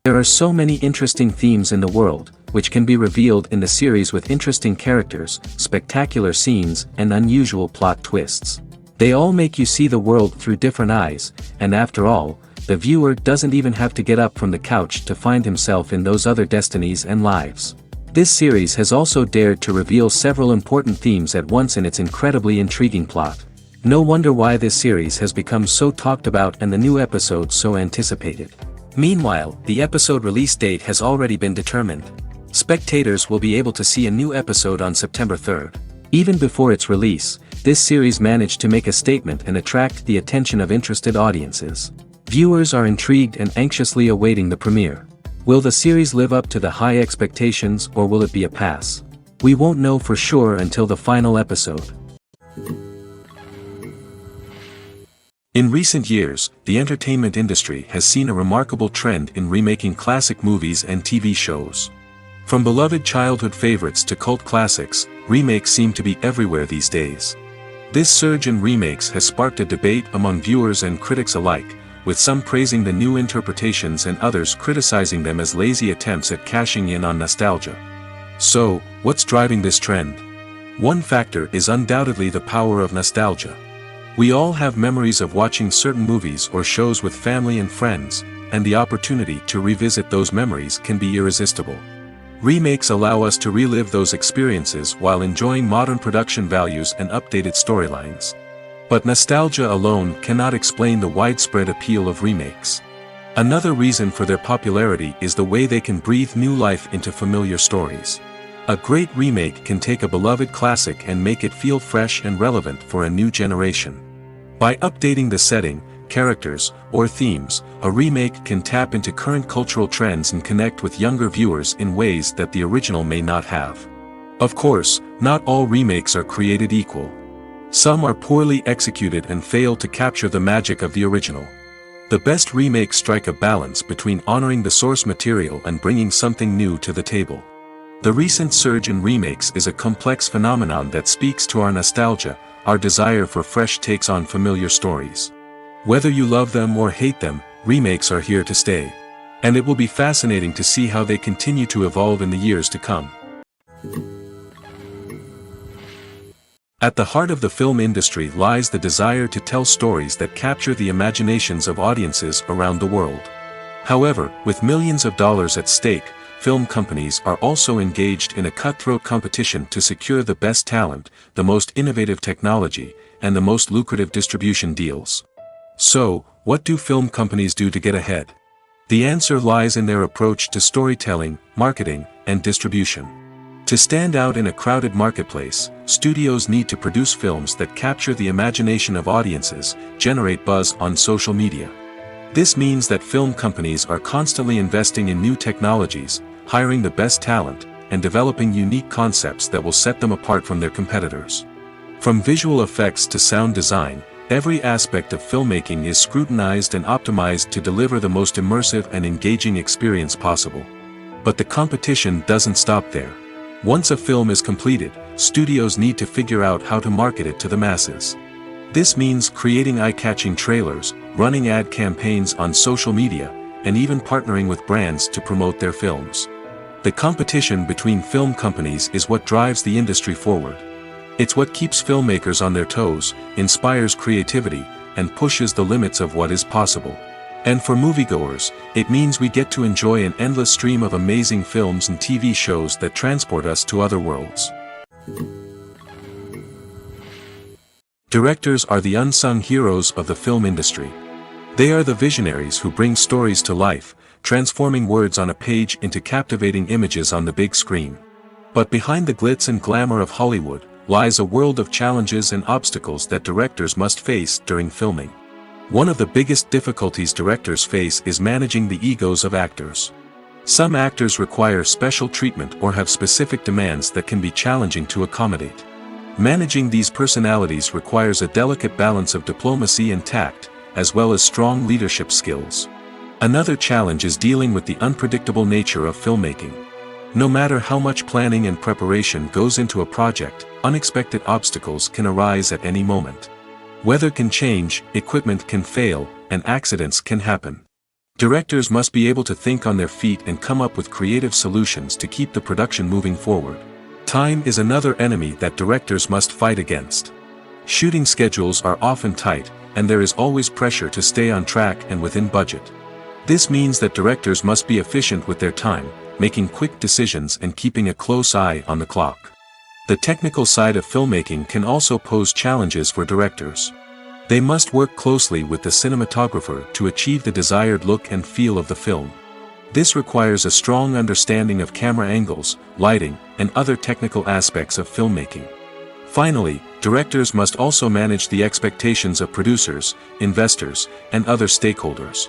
There are so many interesting themes in the world, which can be revealed in the series with interesting characters, spectacular scenes, and unusual plot twists. They all make you see the world through different eyes, and after all, the viewer doesn't even have to get up from the couch to find himself in those other destinies and lives. This series has also dared to reveal several important themes at once in its incredibly intriguing plot. No wonder why this series has become so talked about and the new episodes so anticipated. Meanwhile, the episode release date has already been determined. Spectators will be able to see a new episode on September 3rd. Even before its release, this series managed to make a statement and attract the attention of interested audiences. Viewers are intrigued and anxiously awaiting the premiere. Will the series live up to the high expectations or will it be a pass? We won't know for sure until the final episode. In recent years, the entertainment industry has seen a remarkable trend in remaking classic movies and TV shows. From beloved childhood favorites to cult classics, remakes seem to be everywhere these days. This surge in remakes has sparked a debate among viewers and critics alike, with some praising the new interpretations and others criticizing them as lazy attempts at cashing in on nostalgia. So, what's driving this trend? One factor is undoubtedly the power of nostalgia. We all have memories of watching certain movies or shows with family and friends, and the opportunity to revisit those memories can be irresistible. Remakes allow us to relive those experiences while enjoying modern production values and updated storylines. But nostalgia alone cannot explain the widespread appeal of remakes. Another reason for their popularity is the way they can breathe new life into familiar stories. A great remake can take a beloved classic and make it feel fresh and relevant for a new generation. By updating the setting, characters, or themes, a remake can tap into current cultural trends and connect with younger viewers in ways that the original may not have. Of course, not all remakes are created equal. Some are poorly executed and fail to capture the magic of the original. The best remakes strike a balance between honoring the source material and bringing something new to the table. The recent surge in remakes is a complex phenomenon that speaks to our nostalgia, our desire for fresh takes on familiar stories. Whether you love them or hate them, remakes are here to stay. And it will be fascinating to see how they continue to evolve in the years to come. At the heart of the film industry lies the desire to tell stories that capture the imaginations of audiences around the world. However, with millions of dollars at stake, film companies are also engaged in a cutthroat competition to secure the best talent, the most innovative technology, and the most lucrative distribution deals. So, what do film companies do to get ahead? The answer lies in their approach to storytelling, marketing, and distribution. To stand out in a crowded marketplace, studios need to produce films that capture the imagination of audiences, generate buzz on social media. This means that film companies are constantly investing in new technologies, hiring the best talent, and developing unique concepts that will set them apart from their competitors. From visual effects to sound design, every aspect of filmmaking is scrutinized and optimized to deliver the most immersive and engaging experience possible. But the competition doesn't stop there. Once a film is completed, studios need to figure out how to market it to the masses. This means creating eye-catching trailers, running ad campaigns on social media, and even partnering with brands to promote their films. The competition between film companies is what drives the industry forward. It's what keeps filmmakers on their toes, inspires creativity, and pushes the limits of what is possible. And for moviegoers, it means we get to enjoy an endless stream of amazing films and TV shows that transport us to other worlds. Directors are the unsung heroes of the film industry. They are the visionaries who bring stories to life, transforming words on a page into captivating images on the big screen. But behind the glitz and glamour of Hollywood lies a world of challenges and obstacles that directors must face during filming. One of the biggest difficulties directors face is managing the egos of actors. Some actors require special treatment or have specific demands that can be challenging to accommodate. Managing these personalities requires a delicate balance of diplomacy and tact, as well as strong leadership skills. Another challenge is dealing with the unpredictable nature of filmmaking. No matter how much planning and preparation goes into a project, unexpected obstacles can arise at any moment. Weather can change, equipment can fail, and accidents can happen. Directors must be able to think on their feet and come up with creative solutions to keep the production moving forward. Time is another enemy that directors must fight against. Shooting schedules are often tight, and there is always pressure to stay on track and within budget. This means that directors must be efficient with their time, making quick decisions and keeping a close eye on the clock. The technical side of filmmaking can also pose challenges for directors. They must work closely with the cinematographer to achieve the desired look and feel of the film. This requires a strong understanding of camera angles, lighting, and other technical aspects of filmmaking. Finally, directors must also manage the expectations of producers, investors, and other stakeholders.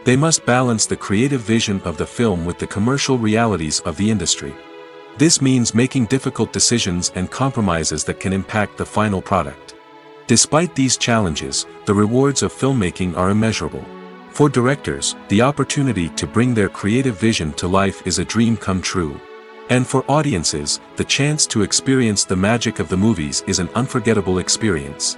They must balance the creative vision of the film with the commercial realities of the industry. This means making difficult decisions and compromises that can impact the final product. Despite these challenges, the rewards of filmmaking are immeasurable. For directors, the opportunity to bring their creative vision to life is a dream come true. And for audiences, the chance to experience the magic of the movies is an unforgettable experience.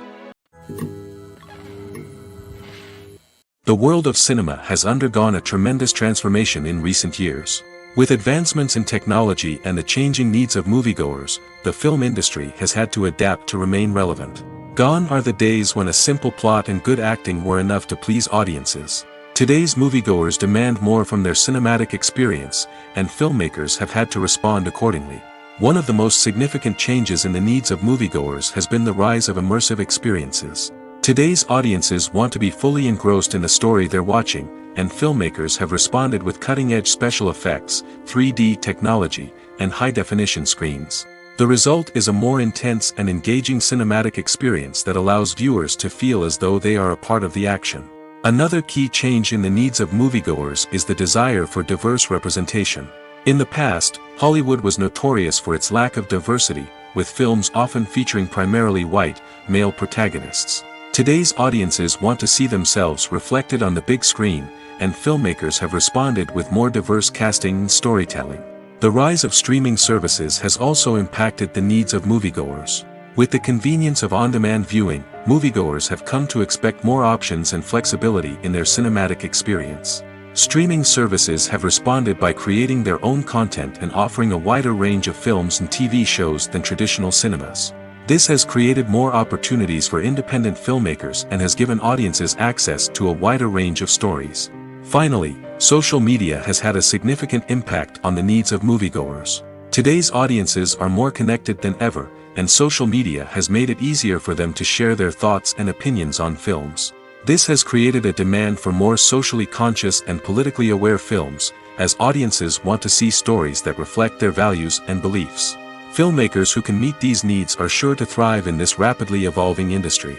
The world of cinema has undergone a tremendous transformation in recent years. With advancements in technology and the changing needs of moviegoers, the film industry has had to adapt to remain relevant. Gone are the days when a simple plot and good acting were enough to please audiences. Today's moviegoers demand more from their cinematic experience, and filmmakers have had to respond accordingly. One of the most significant changes in the needs of moviegoers has been the rise of immersive experiences. Today's audiences want to be fully engrossed in the story they're watching, and filmmakers have responded with cutting-edge special effects, 3D technology, and high-definition screens. The result is a more intense and engaging cinematic experience that allows viewers to feel as though they are a part of the action. Another key change in the needs of moviegoers is the desire for diverse representation. In the past, Hollywood was notorious for its lack of diversity, with films often featuring primarily white, male protagonists. Today's audiences want to see themselves reflected on the big screen, and filmmakers have responded with more diverse casting and storytelling. The rise of streaming services has also impacted the needs of moviegoers. With the convenience of on-demand viewing, moviegoers have come to expect more options and flexibility in their cinematic experience. Streaming services have responded by creating their own content and offering a wider range of films and TV shows than traditional cinemas. This has created more opportunities for independent filmmakers and has given audiences access to a wider range of stories. Finally, social media has had a significant impact on the needs of moviegoers. Today's audiences are more connected than ever, and social media has made it easier for them to share their thoughts and opinions on films. This has created a demand for more socially conscious and politically aware films, as audiences want to see stories that reflect their values and beliefs. Filmmakers who can meet these needs are sure to thrive in this rapidly evolving industry.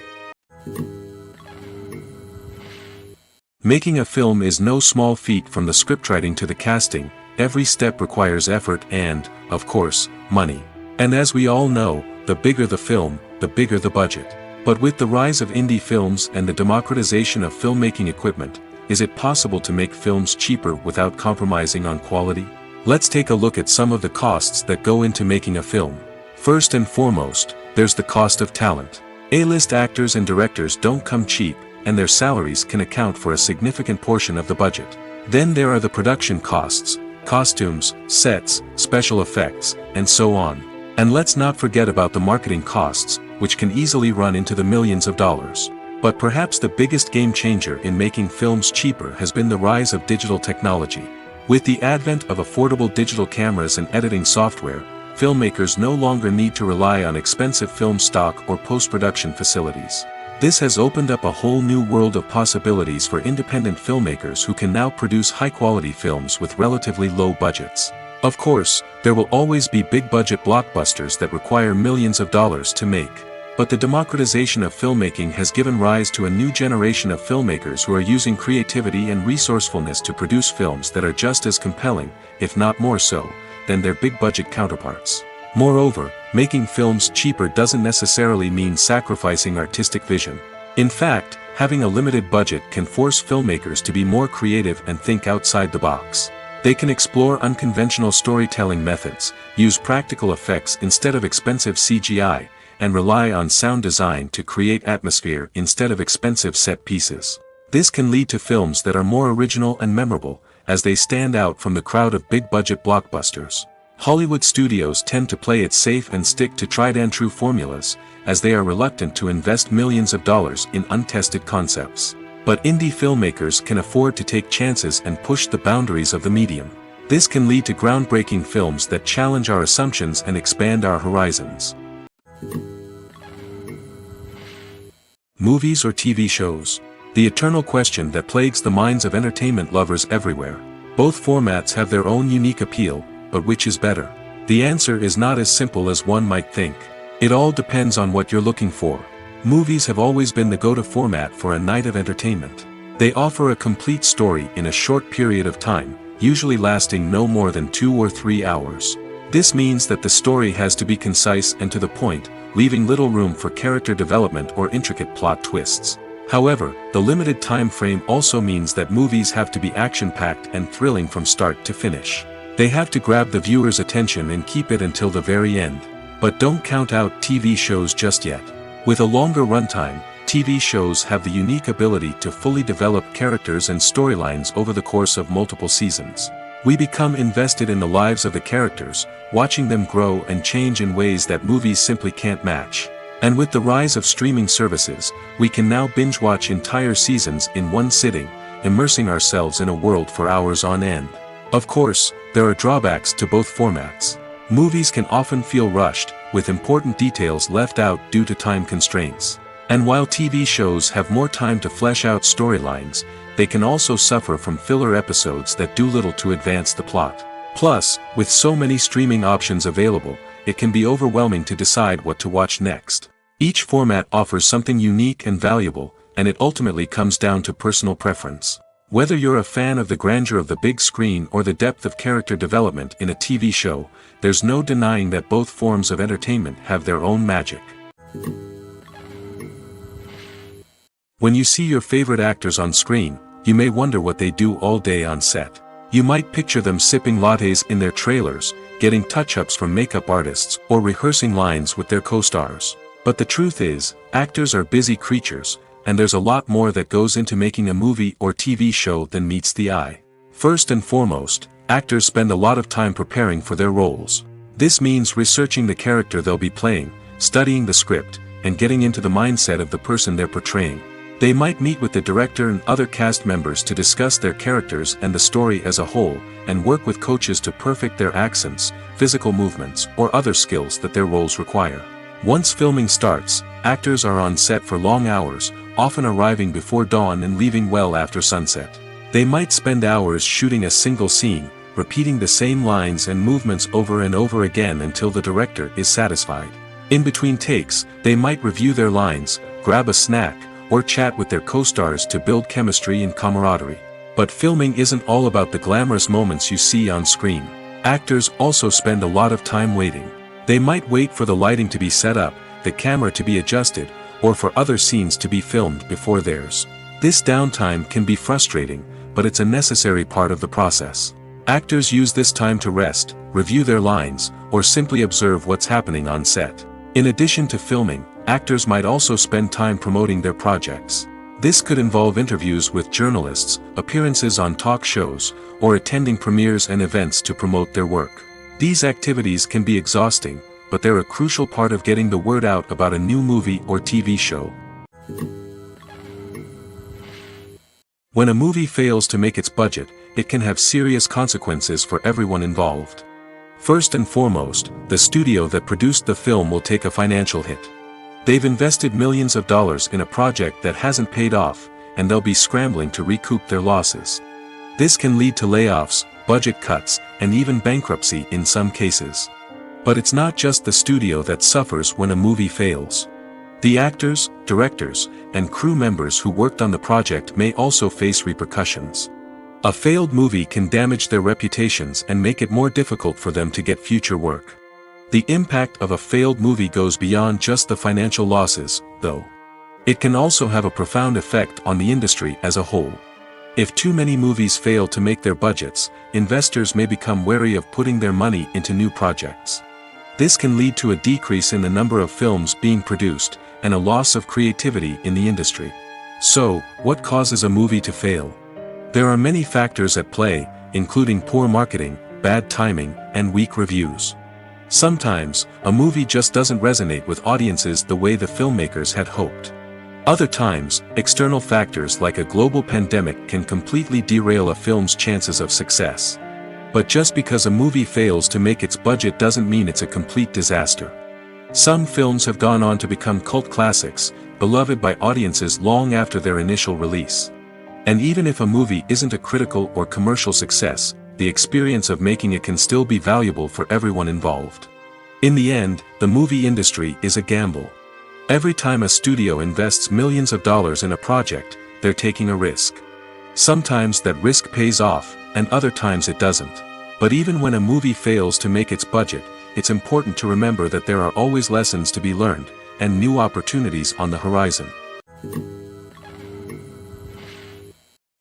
Making a film is no small feat. From the scriptwriting to the casting, every step requires effort and, of course, money. And as we all know, the bigger the film, the bigger the budget. But with the rise of indie films and the democratization of filmmaking equipment, is it possible to make films cheaper without compromising on quality? Let's take a look at some of the costs that go into making a film. First and foremost, there's the cost of talent. A-list actors and directors don't come cheap, and their salaries can account for a significant portion of the budget. Then there are the production costs, costumes, sets, special effects, and so on. And let's not forget about the marketing costs, which can easily run into the millions of dollars. But perhaps the biggest game changer in making films cheaper has been the rise of digital technology. With the advent of affordable digital cameras and editing software, filmmakers no longer need to rely on expensive film stock or post-production facilities. This has opened up a whole new world of possibilities for independent filmmakers who can now produce high-quality films with relatively low budgets. Of course, there will always be big-budget blockbusters that require millions of dollars to make. But the democratization of filmmaking has given rise to a new generation of filmmakers who are using creativity and resourcefulness to produce films that are just as compelling, if not more so, than their big-budget counterparts. Moreover, making films cheaper doesn't necessarily mean sacrificing artistic vision. In fact, having a limited budget can force filmmakers to be more creative and think outside the box. They can explore unconventional storytelling methods, use practical effects instead of expensive CGI, and rely on sound design to create atmosphere instead of expensive set pieces. This can lead to films that are more original and memorable, as they stand out from the crowd of big-budget blockbusters. Hollywood studios tend to play it safe and stick to tried-and-true formulas, as they are reluctant to invest millions of dollars in untested concepts. But indie filmmakers can afford to take chances and push the boundaries of the medium. This can lead to groundbreaking films that challenge our assumptions and expand our horizons. Movies or TV shows? The eternal question that plagues the minds of entertainment lovers everywhere. Both formats have their own unique appeal, but which is better? The answer is not as simple as one might think. It all depends on what you're looking for. Movies have always been the go-to format for a night of entertainment. They offer a complete story in a short period of time, usually lasting no more than 2 or 3 hours. This means that the story has to be concise and to the point, leaving little room for character development or intricate plot twists. However, the limited time frame also means that movies have to be action-packed and thrilling from start to finish. They have to grab the viewer's attention and keep it until the very end. But don't count out TV shows just yet. With a longer runtime, TV shows have the unique ability to fully develop characters and storylines over the course of multiple seasons. We become invested in the lives of the characters, watching them grow and change in ways that movies simply can't match. And with the rise of streaming services, we can now binge-watch entire seasons in one sitting, immersing ourselves in a world for hours on end. Of course, there are drawbacks to both formats. Movies can often feel rushed, with important details left out due to time constraints. And while TV shows have more time to flesh out storylines, they can also suffer from filler episodes that do little to advance the plot. Plus, with so many streaming options available, it can be overwhelming to decide what to watch next. Each format offers something unique and valuable, and it ultimately comes down to personal preference. Whether you're a fan of the grandeur of the big screen or the depth of character development in a TV show, there's no denying that both forms of entertainment have their own magic. When you see your favorite actors on screen, you may wonder what they do all day on set. You might picture them sipping lattes in their trailers, getting touch-ups from makeup artists, or rehearsing lines with their co-stars. But the truth is, actors are busy creatures, and there's a lot more that goes into making a movie or TV show than meets the eye. First and foremost, actors spend a lot of time preparing for their roles. This means researching the character they'll be playing, studying the script, and getting into the mindset of the person they're portraying. They might meet with the director and other cast members to discuss their characters and the story as a whole, and work with coaches to perfect their accents, physical movements, or other skills that their roles require. Once filming starts, actors are on set for long hours, often arriving before dawn and leaving well after sunset. They might spend hours shooting a single scene, repeating the same lines and movements over and over again until the director is satisfied. In between takes, they might review their lines, grab a snack, or chat with their co-stars to build chemistry and camaraderie. But filming isn't all about the glamorous moments you see on screen. Actors also spend a lot of time waiting. They might wait for the lighting to be set up, the camera to be adjusted, or for other scenes to be filmed before theirs. This downtime can be frustrating, but it's a necessary part of the process. Actors use this time to rest, review their lines, or simply observe what's happening on set. In addition to filming, actors might also spend time promoting their projects. This could involve interviews with journalists, appearances on talk shows, or attending premieres and events to promote their work. These activities can be exhausting, but they're a crucial part of getting the word out about a new movie or TV show. When a movie fails to make its budget, it can have serious consequences for everyone involved. First and foremost, the studio that produced the film will take a financial hit. They've invested millions of dollars in a project that hasn't paid off, and they'll be scrambling to recoup their losses. This can lead to layoffs, budget cuts, and even bankruptcy in some cases. But it's not just the studio that suffers when a movie fails. The actors, directors, and crew members who worked on the project may also face repercussions. A failed movie can damage their reputations and make it more difficult for them to get future work. The impact of a failed movie goes beyond just the financial losses, though. It can also have a profound effect on the industry as a whole. If too many movies fail to make their budgets, investors may become wary of putting their money into new projects. This can lead to a decrease in the number of films being produced, and a loss of creativity in the industry. So, what causes a movie to fail? There are many factors at play, including poor marketing, bad timing, and weak reviews. Sometimes, a movie just doesn't resonate with audiences the way the filmmakers had hoped. Other times, external factors like a global pandemic can completely derail a film's chances of success. But just because a movie fails to make its budget doesn't mean it's a complete disaster. Some films have gone on to become cult classics, beloved by audiences long after their initial release. And even if a movie isn't a critical or commercial success, the experience of making it can still be valuable for everyone involved. In the end, the movie industry is a gamble. Every time a studio invests millions of dollars in a project, they're taking a risk. Sometimes that risk pays off, and other times it doesn't. But even when a movie fails to make its budget, it's important to remember that there are always lessons to be learned, and new opportunities on the horizon.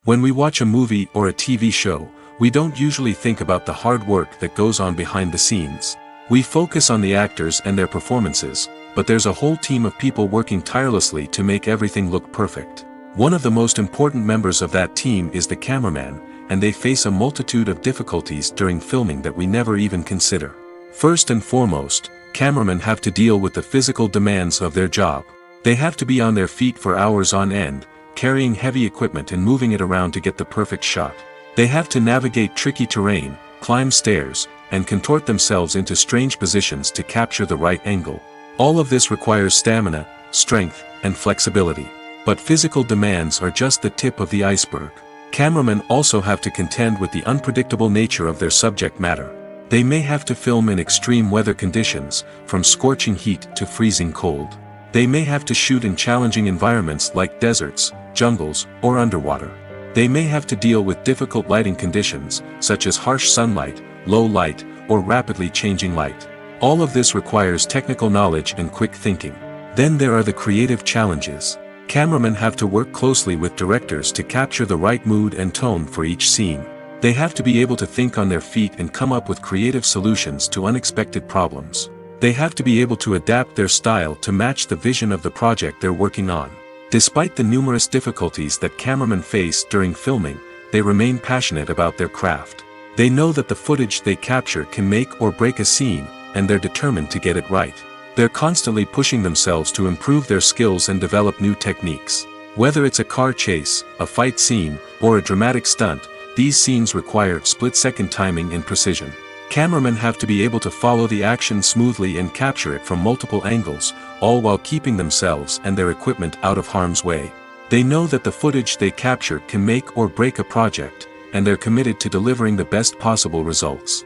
When we watch a movie or a TV show, we don't usually think about the hard work that goes on behind the scenes. We focus on the actors and their performances, but there's a whole team of people working tirelessly to make everything look perfect. One of the most important members of that team is the cameraman, and they face a multitude of difficulties during filming that we never even consider. First and foremost, cameramen have to deal with the physical demands of their job. They have to be on their feet for hours on end, carrying heavy equipment and moving it around to get the perfect shot. They have to navigate tricky terrain, climb stairs, and contort themselves into strange positions to capture the right angle. All of this requires stamina, strength, and flexibility. But physical demands are just the tip of the iceberg. Cameramen also have to contend with the unpredictable nature of their subject matter. They may have to film in extreme weather conditions, from scorching heat to freezing cold. They may have to shoot in challenging environments like deserts, jungles, or underwater. They may have to deal with difficult lighting conditions, such as harsh sunlight, low light, or rapidly changing light. All of this requires technical knowledge and quick thinking. Then there are the creative challenges. Cameramen have to work closely with directors to capture the right mood and tone for each scene. They have to be able to think on their feet and come up with creative solutions to unexpected problems. They have to be able to adapt their style to match the vision of the project they're working on. Despite the numerous difficulties that cameramen face during filming, they remain passionate about their craft. They know that the footage they capture can make or break a scene, and they're determined to get it right. They're constantly pushing themselves to improve their skills and develop new techniques. Whether it's a car chase, a fight scene, or a dramatic stunt, these scenes require split-second timing and precision. Cameramen have to be able to follow the action smoothly and capture it from multiple angles, all while keeping themselves and their equipment out of harm's way. They know that the footage they capture can make or break a project, and they're committed to delivering the best possible results.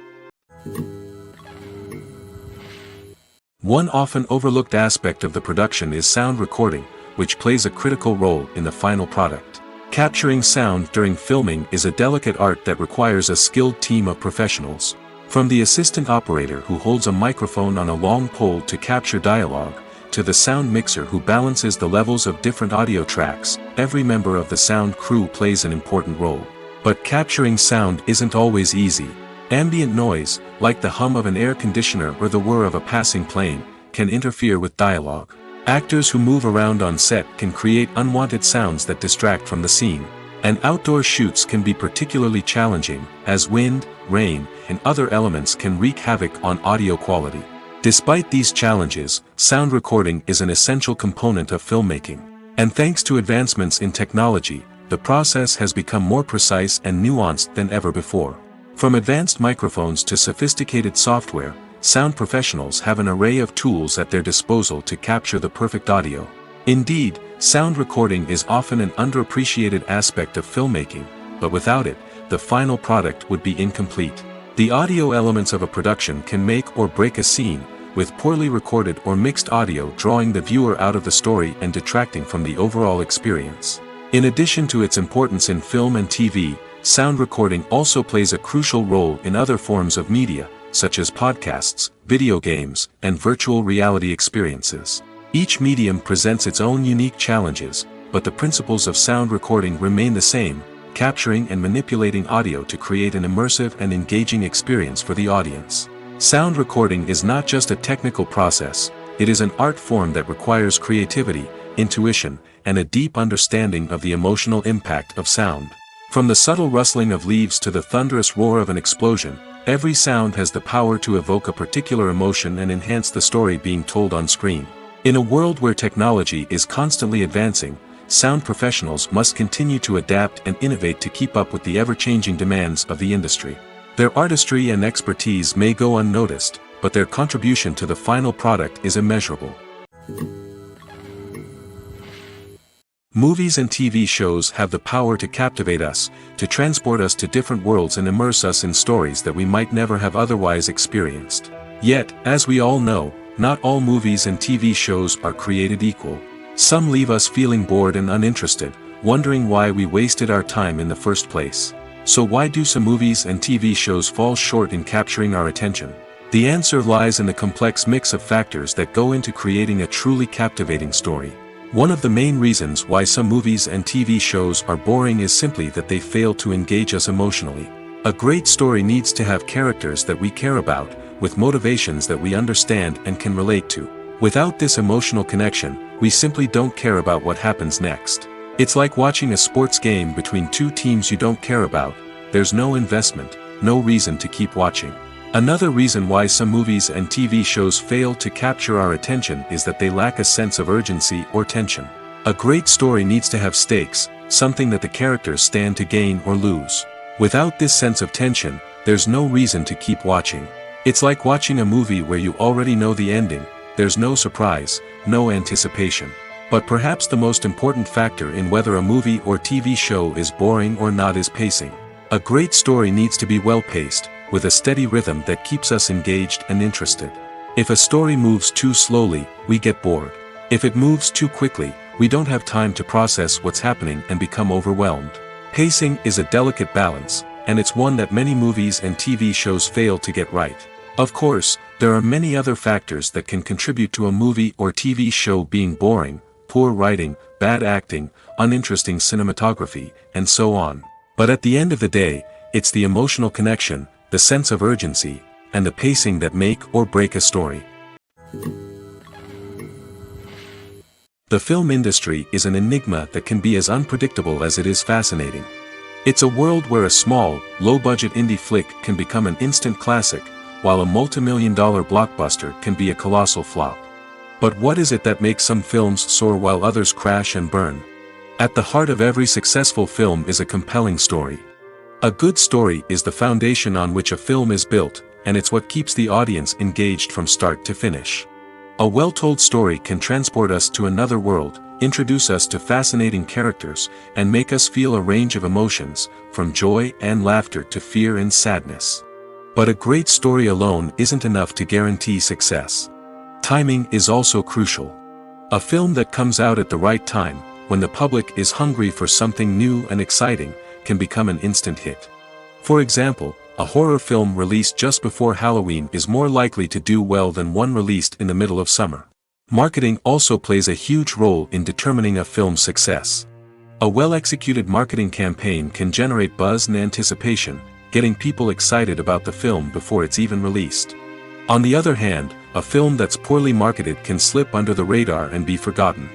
One often overlooked aspect of the production is sound recording, which plays a critical role in the final product. Capturing sound during filming is a delicate art that requires a skilled team of professionals. From the assistant operator who holds a microphone on a long pole to capture dialogue, to the sound mixer who balances the levels of different audio tracks, every member of the sound crew plays an important role. But capturing sound isn't always easy. Ambient noise, like the hum of an air conditioner or the whir of a passing plane, can interfere with dialogue. Actors who move around on set can create unwanted sounds that distract from the scene. And outdoor shoots can be particularly challenging, as wind, rain, and other elements can wreak havoc on audio quality. Despite these challenges, sound recording is an essential component of filmmaking. And thanks to advancements in technology, the process has become more precise and nuanced than ever before. From advanced microphones to sophisticated software, sound professionals have an array of tools at their disposal to capture the perfect audio. Indeed, sound recording is often an underappreciated aspect of filmmaking, but without it, the final product would be incomplete. The audio elements of a production can make or break a scene, with poorly recorded or mixed audio drawing the viewer out of the story and detracting from the overall experience. In addition to its importance in film and TV, sound recording also plays a crucial role in other forms of media, such as podcasts, video games, and virtual reality experiences. Each medium presents its own unique challenges, but the principles of sound recording remain the same, capturing and manipulating audio to create an immersive and engaging experience for the audience. Sound recording is not just a technical process, it is an art form that requires creativity, intuition, and a deep understanding of the emotional impact of sound. From the subtle rustling of leaves to the thunderous roar of an explosion, every sound has the power to evoke a particular emotion and enhance the story being told on screen. In a world where technology is constantly advancing, sound professionals must continue to adapt and innovate to keep up with the ever-changing demands of the industry. Their artistry and expertise may go unnoticed, but their contribution to the final product is immeasurable. Movies and TV shows have the power to captivate us, to transport us to different worlds and immerse us in stories that we might never have otherwise experienced. Yet, as we all know, not all movies and TV shows are created equal. Some leave us feeling bored and uninterested, wondering why we wasted our time in the first place. So why do some movies and TV shows fall short in capturing our attention? The answer lies in the complex mix of factors that go into creating a truly captivating story. One of the main reasons why some movies and TV shows are boring is simply that they fail to engage us emotionally. A great story needs to have characters that we care about, with motivations that we understand and can relate to. Without this emotional connection, we simply don't care about what happens next. It's like watching a sports game between two teams you don't care about. There's no investment, no reason to keep watching. Another reason why some movies and TV shows fail to capture our attention is that they lack a sense of urgency or tension. A great story needs to have stakes, something that the characters stand to gain or lose. Without this sense of tension, there's no reason to keep watching. It's like watching a movie where you already know the ending, there's no surprise, no anticipation. But perhaps the most important factor in whether a movie or TV show is boring or not is pacing. A great story needs to be well-paced, with a steady rhythm that keeps us engaged and interested. If a story moves too slowly, we get bored. If it moves too quickly, we don't have time to process what's happening and become overwhelmed. Pacing is a delicate balance, and it's one that many movies and TV shows fail to get right. Of course, there are many other factors that can contribute to a movie or TV show being boring: poor writing, bad acting, uninteresting cinematography, and so on. But at the end of the day, it's the emotional connection, the sense of urgency, and the pacing that make or break a story. The film industry is an enigma that can be as unpredictable as it is fascinating. It's a world where a small, low-budget indie flick can become an instant classic, while a multi-million-dollar blockbuster can be a colossal flop. But what is it that makes some films soar while others crash and burn? At the heart of every successful film is a compelling story. A good story is the foundation on which a film is built, and it's what keeps the audience engaged from start to finish. A well-told story can transport us to another world, introduce us to fascinating characters, and make us feel a range of emotions, from joy and laughter to fear and sadness. But a great story alone isn't enough to guarantee success. Timing is also crucial. A film that comes out at the right time, when the public is hungry for something new and exciting, can become an instant hit. For example, a horror film released just before Halloween is more likely to do well than one released in the middle of summer. Marketing also plays a huge role in determining a film's success. A well-executed marketing campaign can generate buzz and anticipation, getting people excited about the film before it's even released. On the other hand, a film that's poorly marketed can slip under the radar and be forgotten.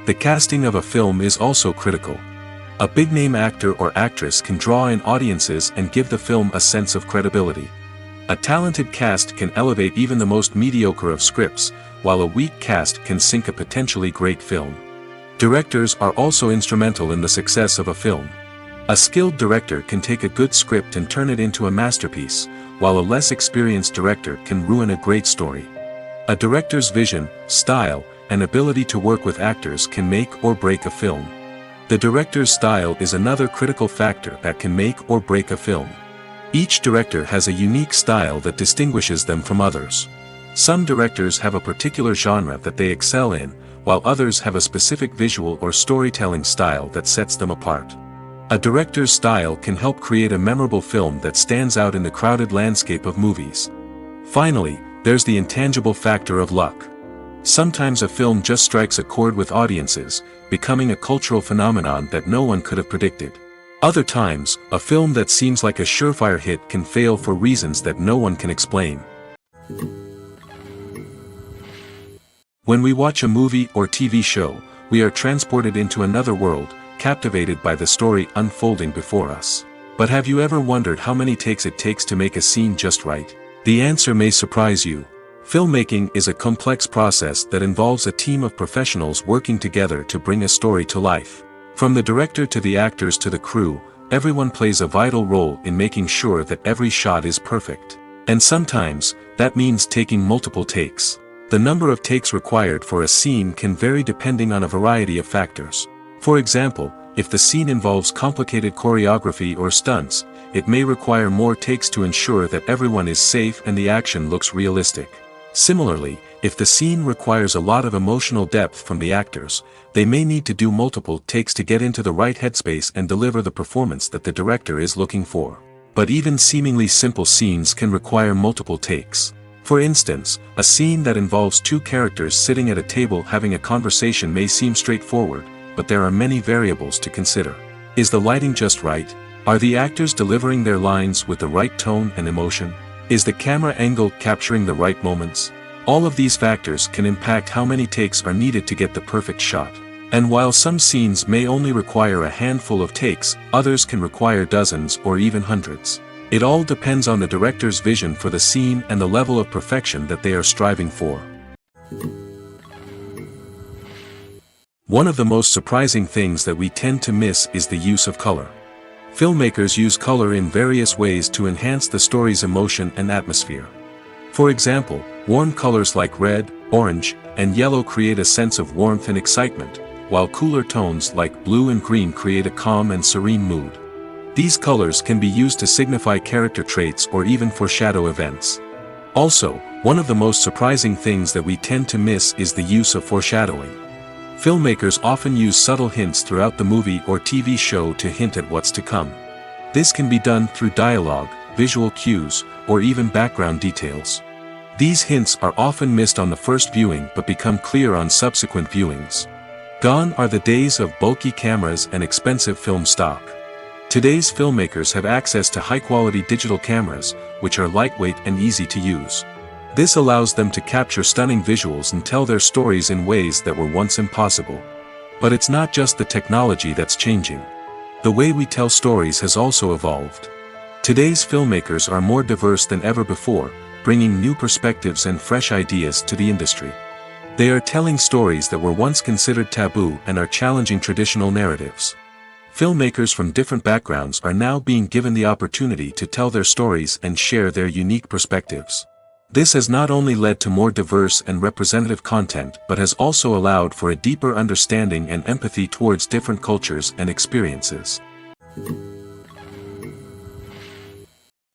The casting of a film is also critical. A big-name actor or actress can draw in audiences and give the film a sense of credibility. A talented cast can elevate even the most mediocre of scripts, while a weak cast can sink a potentially great film. Directors are also instrumental in the success of a film. A skilled director can take a good script and turn it into a masterpiece, while a less experienced director can ruin a great story. A director's vision, style, and ability to work with actors can make or break a film. The director's style is another critical factor that can make or break a film. Each director has a unique style that distinguishes them from others. Some directors have a particular genre that they excel in, while others have a specific visual or storytelling style that sets them apart. A director's style can help create a memorable film that stands out in the crowded landscape of movies. Finally, there's the intangible factor of luck. Sometimes a film just strikes a chord with audiences, becoming a cultural phenomenon that no one could have predicted. Other times, a film that seems like a surefire hit can fail for reasons that no one can explain. When we watch a movie or TV show, we are transported into another world, captivated by the story unfolding before us. But have you ever wondered how many takes it takes to make a scene just right? The answer may surprise you. Filmmaking is a complex process that involves a team of professionals working together to bring a story to life. From the director to the actors to the crew, everyone plays a vital role in making sure that every shot is perfect. And sometimes, that means taking multiple takes. The number of takes required for a scene can vary depending on a variety of factors. For example, if the scene involves complicated choreography or stunts, it may require more takes to ensure that everyone is safe and the action looks realistic. Similarly, if the scene requires a lot of emotional depth from the actors, they may need to do multiple takes to get into the right headspace and deliver the performance that the director is looking for. But even seemingly simple scenes can require multiple takes. For instance, a scene that involves two characters sitting at a table having a conversation may seem straightforward, but there are many variables to consider. Is the lighting just right? Are the actors delivering their lines with the right tone and emotion? Is the camera angle capturing the right moments? All of these factors can impact how many takes are needed to get the perfect shot. And while some scenes may only require a handful of takes, others can require dozens or even hundreds. It all depends on the director's vision for the scene and the level of perfection that they are striving for. One of the most surprising things that we tend to miss is the use of color. Filmmakers use color in various ways to enhance the story's emotion and atmosphere. For example, warm colors like red, orange, and yellow create a sense of warmth and excitement, while cooler tones like blue and green create a calm and serene mood. These colors can be used to signify character traits or even foreshadow events. Also, one of the most surprising things that we tend to miss is the use of foreshadowing. Filmmakers often use subtle hints throughout the movie or TV show to hint at what's to come. This can be done through dialogue, visual cues, or even background details. These hints are often missed on the first viewing but become clear on subsequent viewings. Gone are the days of bulky cameras and expensive film stock. Today's filmmakers have access to high-quality digital cameras, which are lightweight and easy to use. This allows them to capture stunning visuals and tell their stories in ways that were once impossible. But it's not just the technology that's changing. The way we tell stories has also evolved. Today's filmmakers are more diverse than ever before, bringing new perspectives and fresh ideas to the industry. They are telling stories that were once considered taboo and are challenging traditional narratives. Filmmakers from different backgrounds are now being given the opportunity to tell their stories and share their unique perspectives. This has not only led to more diverse and representative content but has also allowed for a deeper understanding and empathy towards different cultures and experiences.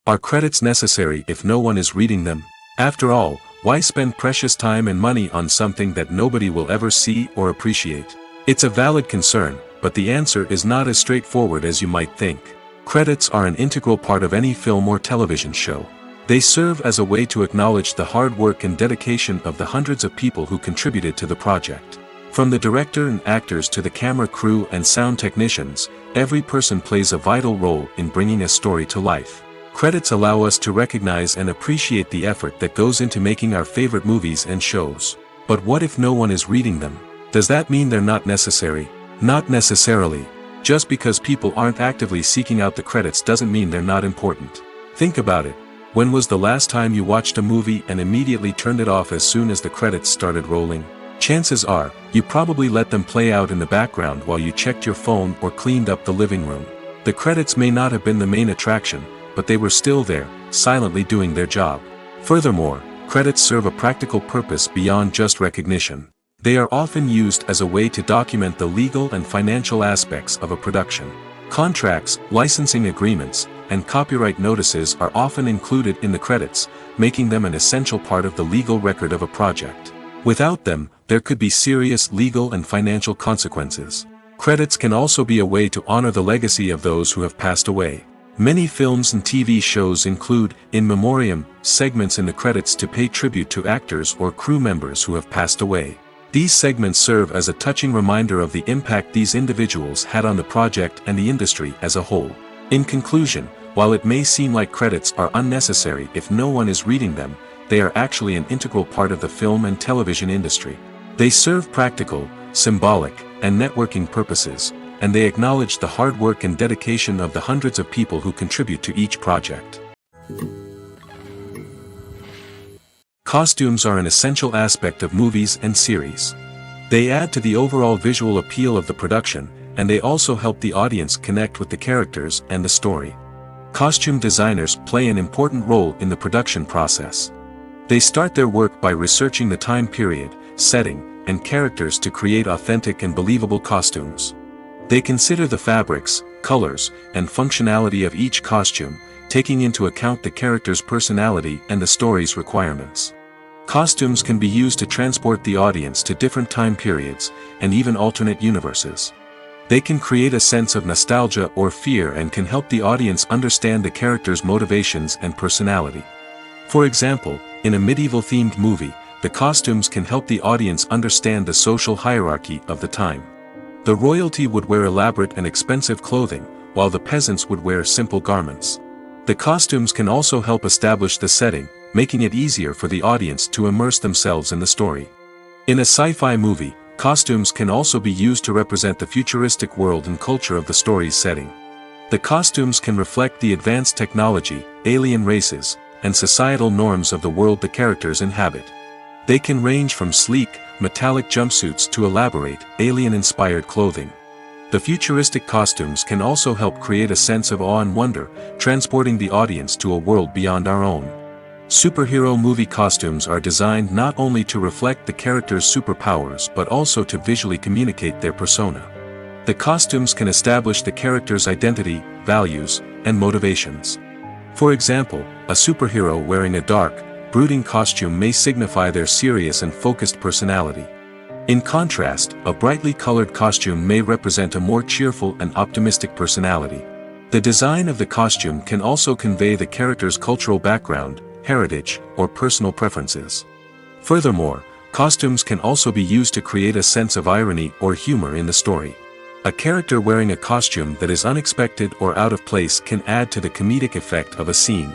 Are credits necessary if no one is reading them? After all, why spend precious time and money on something that nobody will ever see or appreciate? It's a valid concern, but the answer is not as straightforward as you might think. Credits are an integral part of any film or television show. They serve as a way to acknowledge the hard work and dedication of the hundreds of people who contributed to the project. From the director and actors to the camera crew and sound technicians, every person plays a vital role in bringing a story to life. Credits allow us to recognize and appreciate the effort that goes into making our favorite movies and shows. But what if no one is reading them? Does that mean they're not necessary? Not necessarily. Just because people aren't actively seeking out the credits doesn't mean they're not important. Think about it. When was the last time you watched a movie and immediately turned it off as soon as the credits started rolling? Chances are, you probably let them play out in the background while you checked your phone or cleaned up the living room. The credits may not have been the main attraction, but they were still there, silently doing their job. Furthermore, credits serve a practical purpose beyond just recognition. They are often used as a way to document the legal and financial aspects of a production. Contracts, licensing agreements, and copyright notices are often included in the credits, making them an essential part of the legal record of a project. Without them, there could be serious legal and financial consequences. Credits can also be a way to honor the legacy of those who have passed away. Many films and TV shows include, in memoriam, segments in the credits to pay tribute to actors or crew members who have passed away. These segments serve as a touching reminder of the impact these individuals had on the project and the industry as a whole. In conclusion, while it may seem like credits are unnecessary if no one is reading them, they are actually an integral part of the film and television industry. They serve practical, symbolic, and networking purposes, and they acknowledge the hard work and dedication of the hundreds of people who contribute to each project. Costumes are an essential aspect of movies and series. They add to the overall visual appeal of the production, and they also help the audience connect with the characters and the story. Costume designers play an important role in the production process. They start their work by researching the time period, setting, and characters to create authentic and believable costumes. They consider the fabrics, colors, and functionality of each costume, taking into account the character's personality and the story's requirements. Costumes can be used to transport the audience to different time periods, and even alternate universes. They can create a sense of nostalgia or fear and can help the audience understand the character's motivations and personality. For example, in a medieval-themed movie, the costumes can help the audience understand the social hierarchy of the time. The royalty would wear elaborate and expensive clothing, while the peasants would wear simple garments. The costumes can also help establish the setting, making it easier for the audience to immerse themselves in the story. In a sci-fi movie, costumes can also be used to represent the futuristic world and culture of the story's setting. The costumes can reflect the advanced technology, alien races, and societal norms of the world the characters inhabit. They can range from sleek, metallic jumpsuits to elaborate, alien-inspired clothing. The futuristic costumes can also help create a sense of awe and wonder, transporting the audience to a world beyond our own. Superhero movie costumes are designed not only to reflect the character's superpowers but also to visually communicate their persona. The costumes can establish the character's identity, values, and motivations. For example, a superhero wearing a dark, brooding costume may signify their serious and focused personality. In contrast, a brightly colored costume may represent a more cheerful and optimistic personality. The design of the costume can also convey the character's cultural background, heritage, or personal preferences. Furthermore, costumes can also be used to create a sense of irony or humor in the story. A character wearing a costume that is unexpected or out of place can add to the comedic effect of a scene.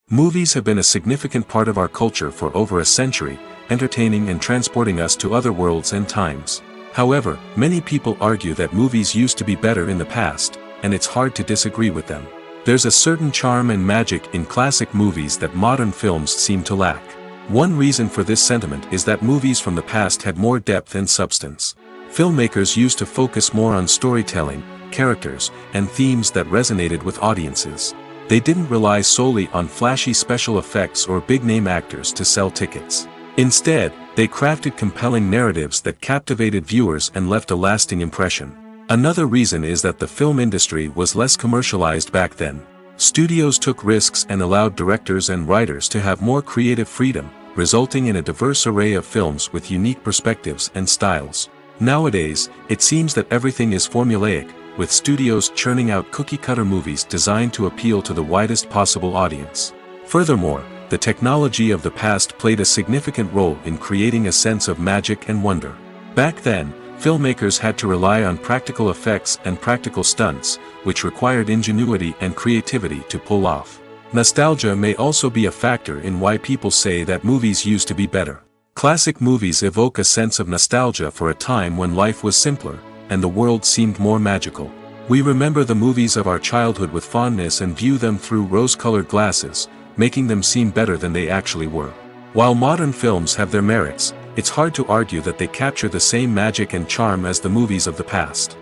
Movies have been a significant part of our culture for over a century, entertaining and transporting us to other worlds and times. However, many people argue that movies used to be better in the past, and it's hard to disagree with them. There's a certain charm and magic in classic movies that modern films seem to lack. One reason for this sentiment is that movies from the past had more depth and substance. Filmmakers used to focus more on storytelling, characters, and themes that resonated with audiences. They didn't rely solely on flashy special effects or big-name actors to sell tickets. Instead, they crafted compelling narratives that captivated viewers and left a lasting impression. Another reason is that the film industry was less commercialized back then. Studios took risks and allowed directors and writers to have more creative freedom, resulting in a diverse array of films with unique perspectives and styles. Nowadays, it seems that everything is formulaic, with studios churning out cookie-cutter movies designed to appeal to the widest possible audience. Furthermore, the technology of the past played a significant role in creating a sense of magic and wonder. Back then, filmmakers had to rely on practical effects and practical stunts, which required ingenuity and creativity to pull off. Nostalgia may also be a factor in why people say that movies used to be better. Classic movies evoke a sense of nostalgia for a time when life was simpler, and the world seemed more magical. We remember the movies of our childhood with fondness and view them through rose-colored glasses, making them seem better than they actually were. While modern films have their merits, it's hard to argue that they capture the same magic and charm as the movies of the past.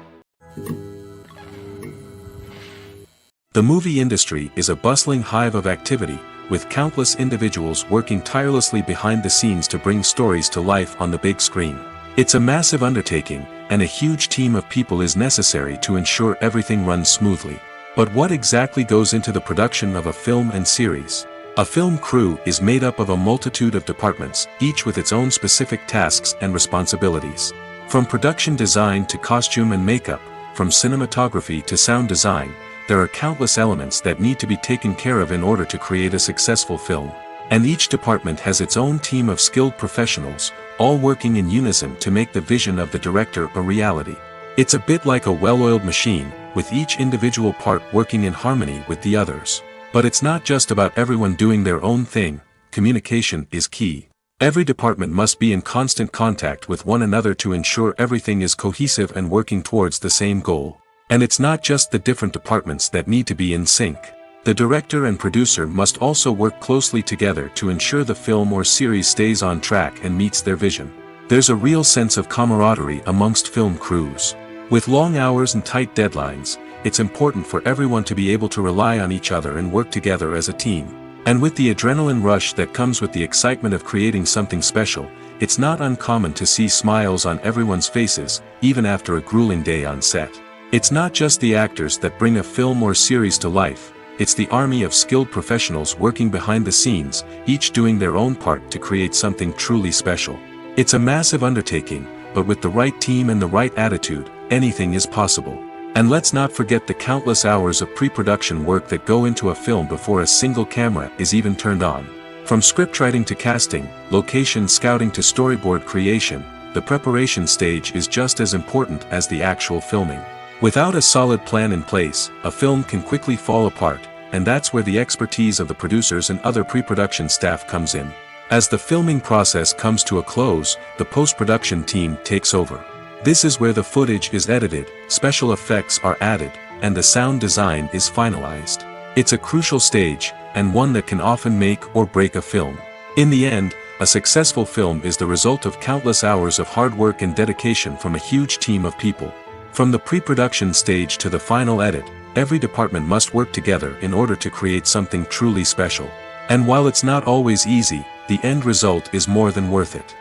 The movie industry is a bustling hive of activity, with countless individuals working tirelessly behind the scenes to bring stories to life on the big screen. It's a massive undertaking, and a huge team of people is necessary to ensure everything runs smoothly. But what exactly goes into the production of a film and series? A film crew is made up of a multitude of departments, each with its own specific tasks and responsibilities. From production design to costume and makeup, from cinematography to sound design, there are countless elements that need to be taken care of in order to create a successful film. And each department has its own team of skilled professionals, all working in unison to make the vision of the director a reality. It's a bit like a well-oiled machine, with each individual part working in harmony with the others. But it's not just about everyone doing their own thing. Communication is key. Every department must be in constant contact with one another to ensure everything is cohesive and working towards the same goal. And it's not just the different departments that need to be in sync. The director and producer must also work closely together to ensure the film or series stays on track and meets their vision. There's a real sense of camaraderie amongst film crews. With long hours and tight deadlines, it's important for everyone to be able to rely on each other and work together as a team. And with the adrenaline rush that comes with the excitement of creating something special, it's not uncommon to see smiles on everyone's faces, even after a grueling day on set. It's not just the actors that bring a film or series to life, it's the army of skilled professionals working behind the scenes, each doing their own part to create something truly special. It's a massive undertaking, but with the right team and the right attitude, anything is possible. And let's not forget the countless hours of pre-production work that go into a film before a single camera is even turned on. From scriptwriting to casting, location scouting to storyboard creation, the preparation stage is just as important as the actual filming. Without a solid plan in place, a film can quickly fall apart, and that's where the expertise of the producers and other pre-production staff comes in. As the filming process comes to a close, the post-production team takes over. This is where the footage is edited, special effects are added, and the sound design is finalized. It's a crucial stage, and one that can often make or break a film. In the end, a successful film is the result of countless hours of hard work and dedication from a huge team of people. From the pre-production stage to the final edit, every department must work together in order to create something truly special. And while it's not always easy, the end result is more than worth it.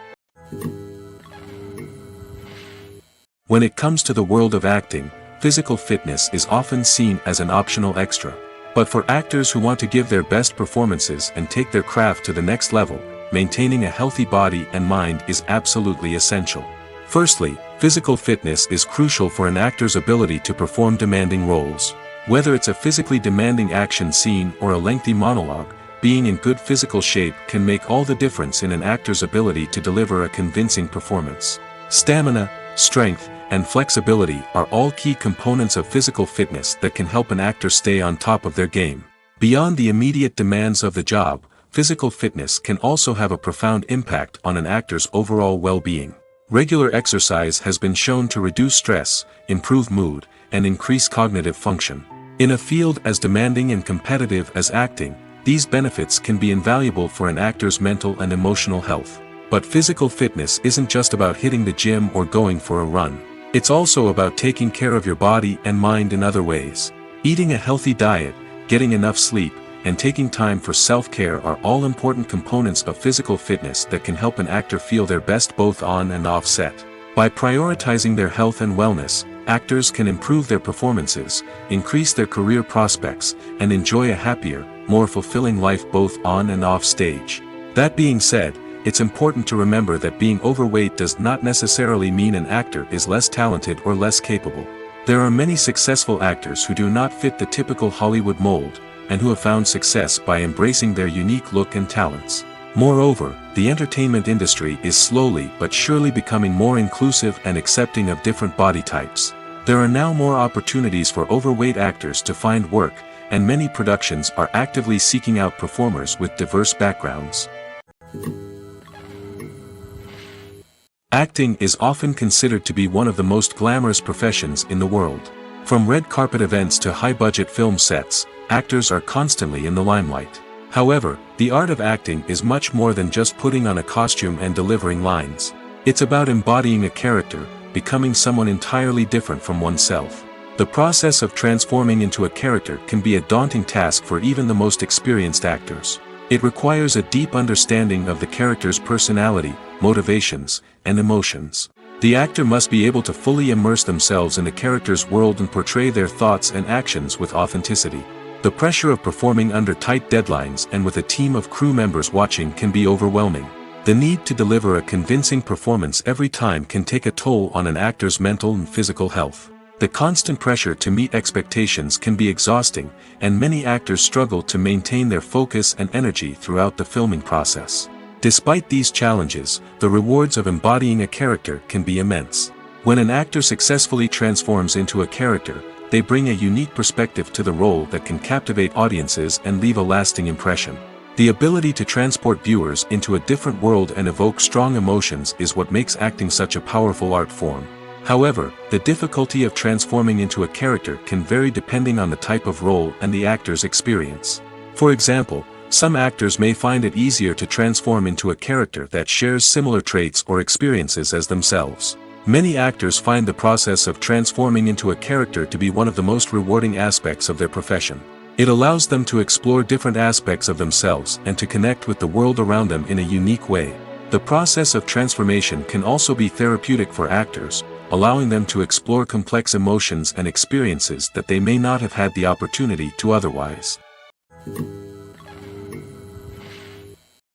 When it comes to the world of acting, physical fitness is often seen as an optional extra. But for actors who want to give their best performances and take their craft to the next level, maintaining a healthy body and mind is absolutely essential. Firstly, physical fitness is crucial for an actor's ability to perform demanding roles. Whether it's a physically demanding action scene or a lengthy monologue, being in good physical shape can make all the difference in an actor's ability to deliver a convincing performance. Stamina, strength, and flexibility are all key components of physical fitness that can help an actor stay on top of their game. Beyond the immediate demands of the job, physical fitness can also have a profound impact on an actor's overall well-being. Regular exercise has been shown to reduce stress, improve mood, and increase cognitive function. In a field as demanding and competitive as acting, these benefits can be invaluable for an actor's mental and emotional health. But physical fitness isn't just about hitting the gym or going for a run. It's also about taking care of your body and mind in other ways. Eating a healthy diet, getting enough sleep, and taking time for self-care are all important components of physical fitness that can help an actor feel their best both on and off set. By prioritizing their health and wellness, actors can improve their performances, increase their career prospects, and enjoy a happier, more fulfilling life both on and off stage. That being said, it's important to remember that being overweight does not necessarily mean an actor is less talented or less capable. There are many successful actors who do not fit the typical Hollywood mold, and who have found success by embracing their unique look and talents. Moreover, the entertainment industry is slowly but surely becoming more inclusive and accepting of different body types. There are now more opportunities for overweight actors to find work, and many productions are actively seeking out performers with diverse backgrounds. Acting is often considered to be one of the most glamorous professions in the world. From red carpet events to high-budget film sets, actors are constantly in the limelight. However, the art of acting is much more than just putting on a costume and delivering lines. It's about embodying a character, becoming someone entirely different from oneself. The process of transforming into a character can be a daunting task for even the most experienced actors. It requires a deep understanding of the character's personality, motivations, and emotions. The actor must be able to fully immerse themselves in the character's world and portray their thoughts and actions with authenticity. The pressure of performing under tight deadlines and with a team of crew members watching can be overwhelming. The need to deliver a convincing performance every time can take a toll on an actor's mental and physical health. The constant pressure to meet expectations can be exhausting, and many actors struggle to maintain their focus and energy throughout the filming process. Despite these challenges, the rewards of embodying a character can be immense. When an actor successfully transforms into a character, they bring a unique perspective to the role that can captivate audiences and leave a lasting impression. The ability to transport viewers into a different world and evoke strong emotions is what makes acting such a powerful art form. However, the difficulty of transforming into a character can vary depending on the type of role and the actor's experience. For example, some actors may find it easier to transform into a character that shares similar traits or experiences as themselves. Many actors find the process of transforming into a character to be one of the most rewarding aspects of their profession. It allows them to explore different aspects of themselves and to connect with the world around them in a unique way. The process of transformation can also be therapeutic for actors, allowing them to explore complex emotions and experiences that they may not have had the opportunity to otherwise.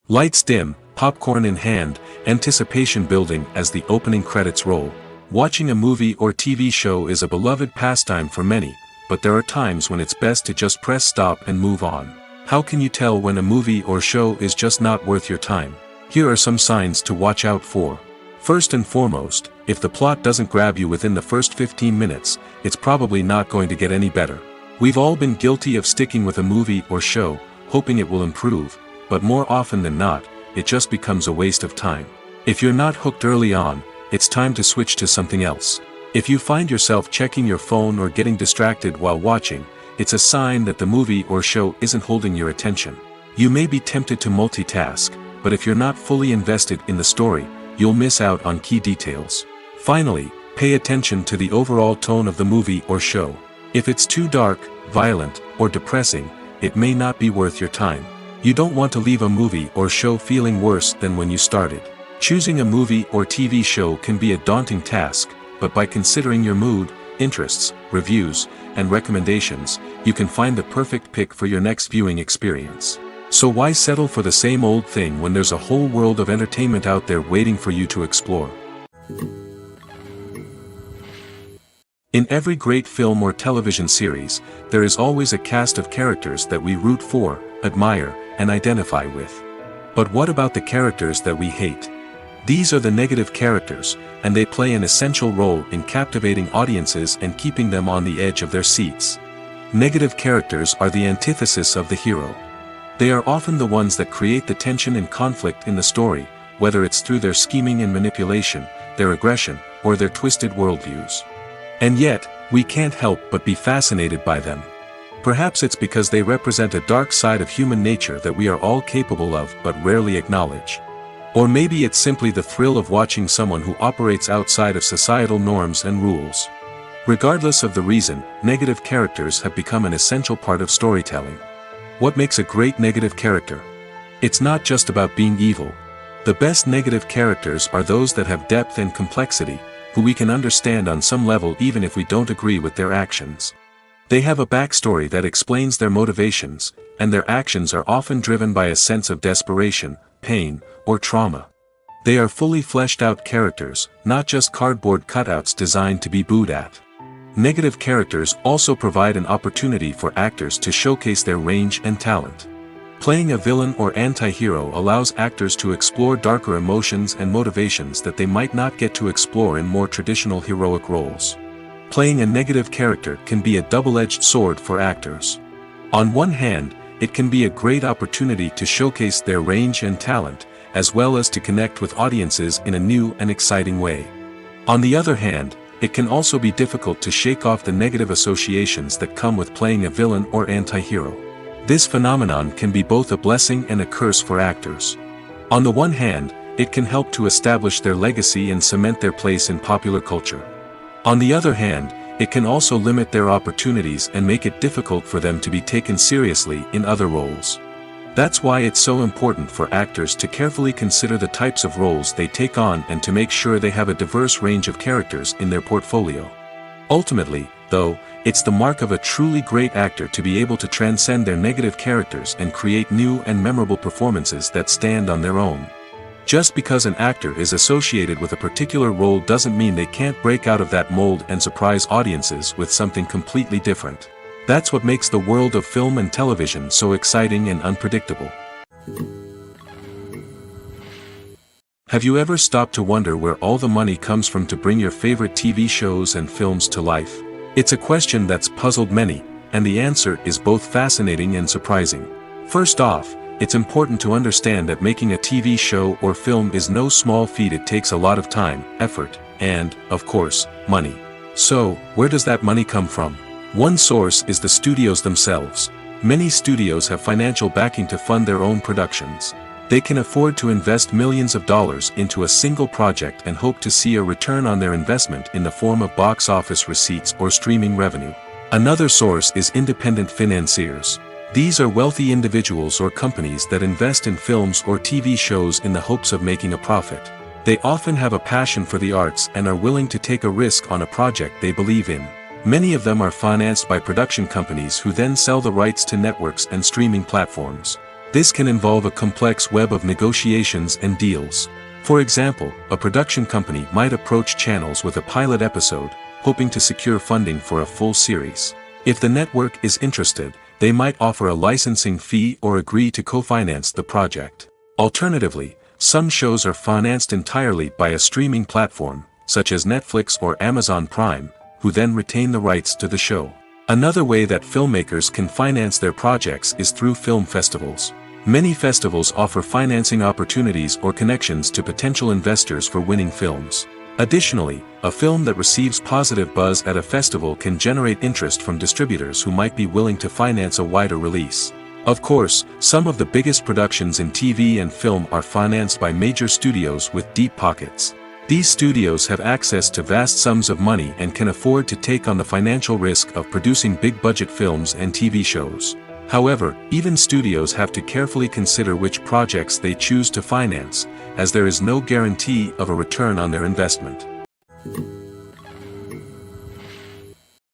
Lights dim, popcorn in hand, anticipation building as the opening credits roll. Watching a movie or TV show is a beloved pastime for many, but there are times when it's best to just press stop and move on. How can you tell when a movie or show is just not worth your time? Here are some signs to watch out for. First and foremost, if the plot doesn't grab you within the first 15 minutes, it's probably not going to get any better. We've all been guilty of sticking with a movie or show, hoping it will improve, but more often than not, it just becomes a waste of time. If you're not hooked early on, it's time to switch to something else. If you find yourself checking your phone or getting distracted while watching, it's a sign that the movie or show isn't holding your attention. You may be tempted to multitask, but if you're not fully invested in the story, you'll miss out on key details. Finally, pay attention to the overall tone of the movie or show. If it's too dark, violent, or depressing, it may not be worth your time. You don't want to leave a movie or show feeling worse than when you started. Choosing a movie or TV show can be a daunting task, but by considering your mood, interests, reviews, and recommendations, you can find the perfect pick for your next viewing experience. So why settle for the same old thing when there's a whole world of entertainment out there waiting for you to explore? In every great film or television series, there is always a cast of characters that we root for, admire, and identify with. But what about the characters that we hate? These are the negative characters, and they play an essential role in captivating audiences and keeping them on the edge of their seats. Negative characters are the antithesis of the hero. They are often the ones that create the tension and conflict in the story, whether it's through their scheming and manipulation, their aggression, or their twisted worldviews. And yet, we can't help but be fascinated by them. Perhaps it's because they represent a dark side of human nature that we are all capable of but rarely acknowledge. Or maybe it's simply the thrill of watching someone who operates outside of societal norms and rules. Regardless of the reason, negative characters have become an essential part of storytelling. What makes a great negative character? It's not just about being evil. The best negative characters are those that have depth and complexity, who we can understand on some level even if we don't agree with their actions. They have a backstory that explains their motivations, and their actions are often driven by a sense of desperation, pain, or trauma. They are fully fleshed out characters, not just cardboard cutouts designed to be booed at. Negative characters also provide an opportunity for actors to showcase their range and talent. Playing a villain or anti-hero allows actors to explore darker emotions and motivations that they might not get to explore in more traditional heroic roles. Playing a negative character can be a double-edged sword for actors. On one hand, it can be a great opportunity to showcase their range and talent, as well as to connect with audiences in a new and exciting way. On the other hand, it can also be difficult to shake off the negative associations that come with playing a villain or anti-hero. This phenomenon can be both a blessing and a curse for actors. On the one hand, it can help to establish their legacy and cement their place in popular culture. On the other hand, it can also limit their opportunities and make it difficult for them to be taken seriously in other roles. That's why it's so important for actors to carefully consider the types of roles they take on and to make sure they have a diverse range of characters in their portfolio. Ultimately, though, it's the mark of a truly great actor to be able to transcend their negative characters and create new and memorable performances that stand on their own. Just because an actor is associated with a particular role doesn't mean they can't break out of that mold and surprise audiences with something completely different. That's what makes the world of film and television so exciting and unpredictable. Have you ever stopped to wonder where all the money comes from to bring your favorite TV shows and films to life? It's a question that's puzzled many, and the answer is both fascinating and surprising. First off, it's important to understand that making a TV show or film is no small feat. It takes a lot of time, effort, and, of course, money. So, where does that money come from? One source is the studios themselves. Many studios have financial backing to fund their own productions. They can afford to invest millions of dollars into a single project and hope to see a return on their investment in the form of box office receipts or streaming revenue. Another source is independent financiers. These are wealthy individuals or companies that invest in films or TV shows in the hopes of making a profit. They often have a passion for the arts and are willing to take a risk on a project they believe in. Many of them are financed by production companies who then sell the rights to networks and streaming platforms. This can involve a complex web of negotiations and deals. For example, a production company might approach channels with a pilot episode, hoping to secure funding for a full series. If the network is interested, they might offer a licensing fee or agree to co-finance the project. Alternatively, some shows are financed entirely by a streaming platform, such as Netflix or Amazon Prime, who then retain the rights to the show. Another way that filmmakers can finance their projects is through film festivals. Many festivals offer financing opportunities or connections to potential investors for winning films. Additionally, a film that receives positive buzz at a festival can generate interest from distributors who might be willing to finance a wider release. Of course, some of the biggest productions in TV and film are financed by major studios with deep pockets. These studios have access to vast sums of money and can afford to take on the financial risk of producing big-budget films and TV shows. However, even studios have to carefully consider which projects they choose to finance, as there is no guarantee of a return on their investment.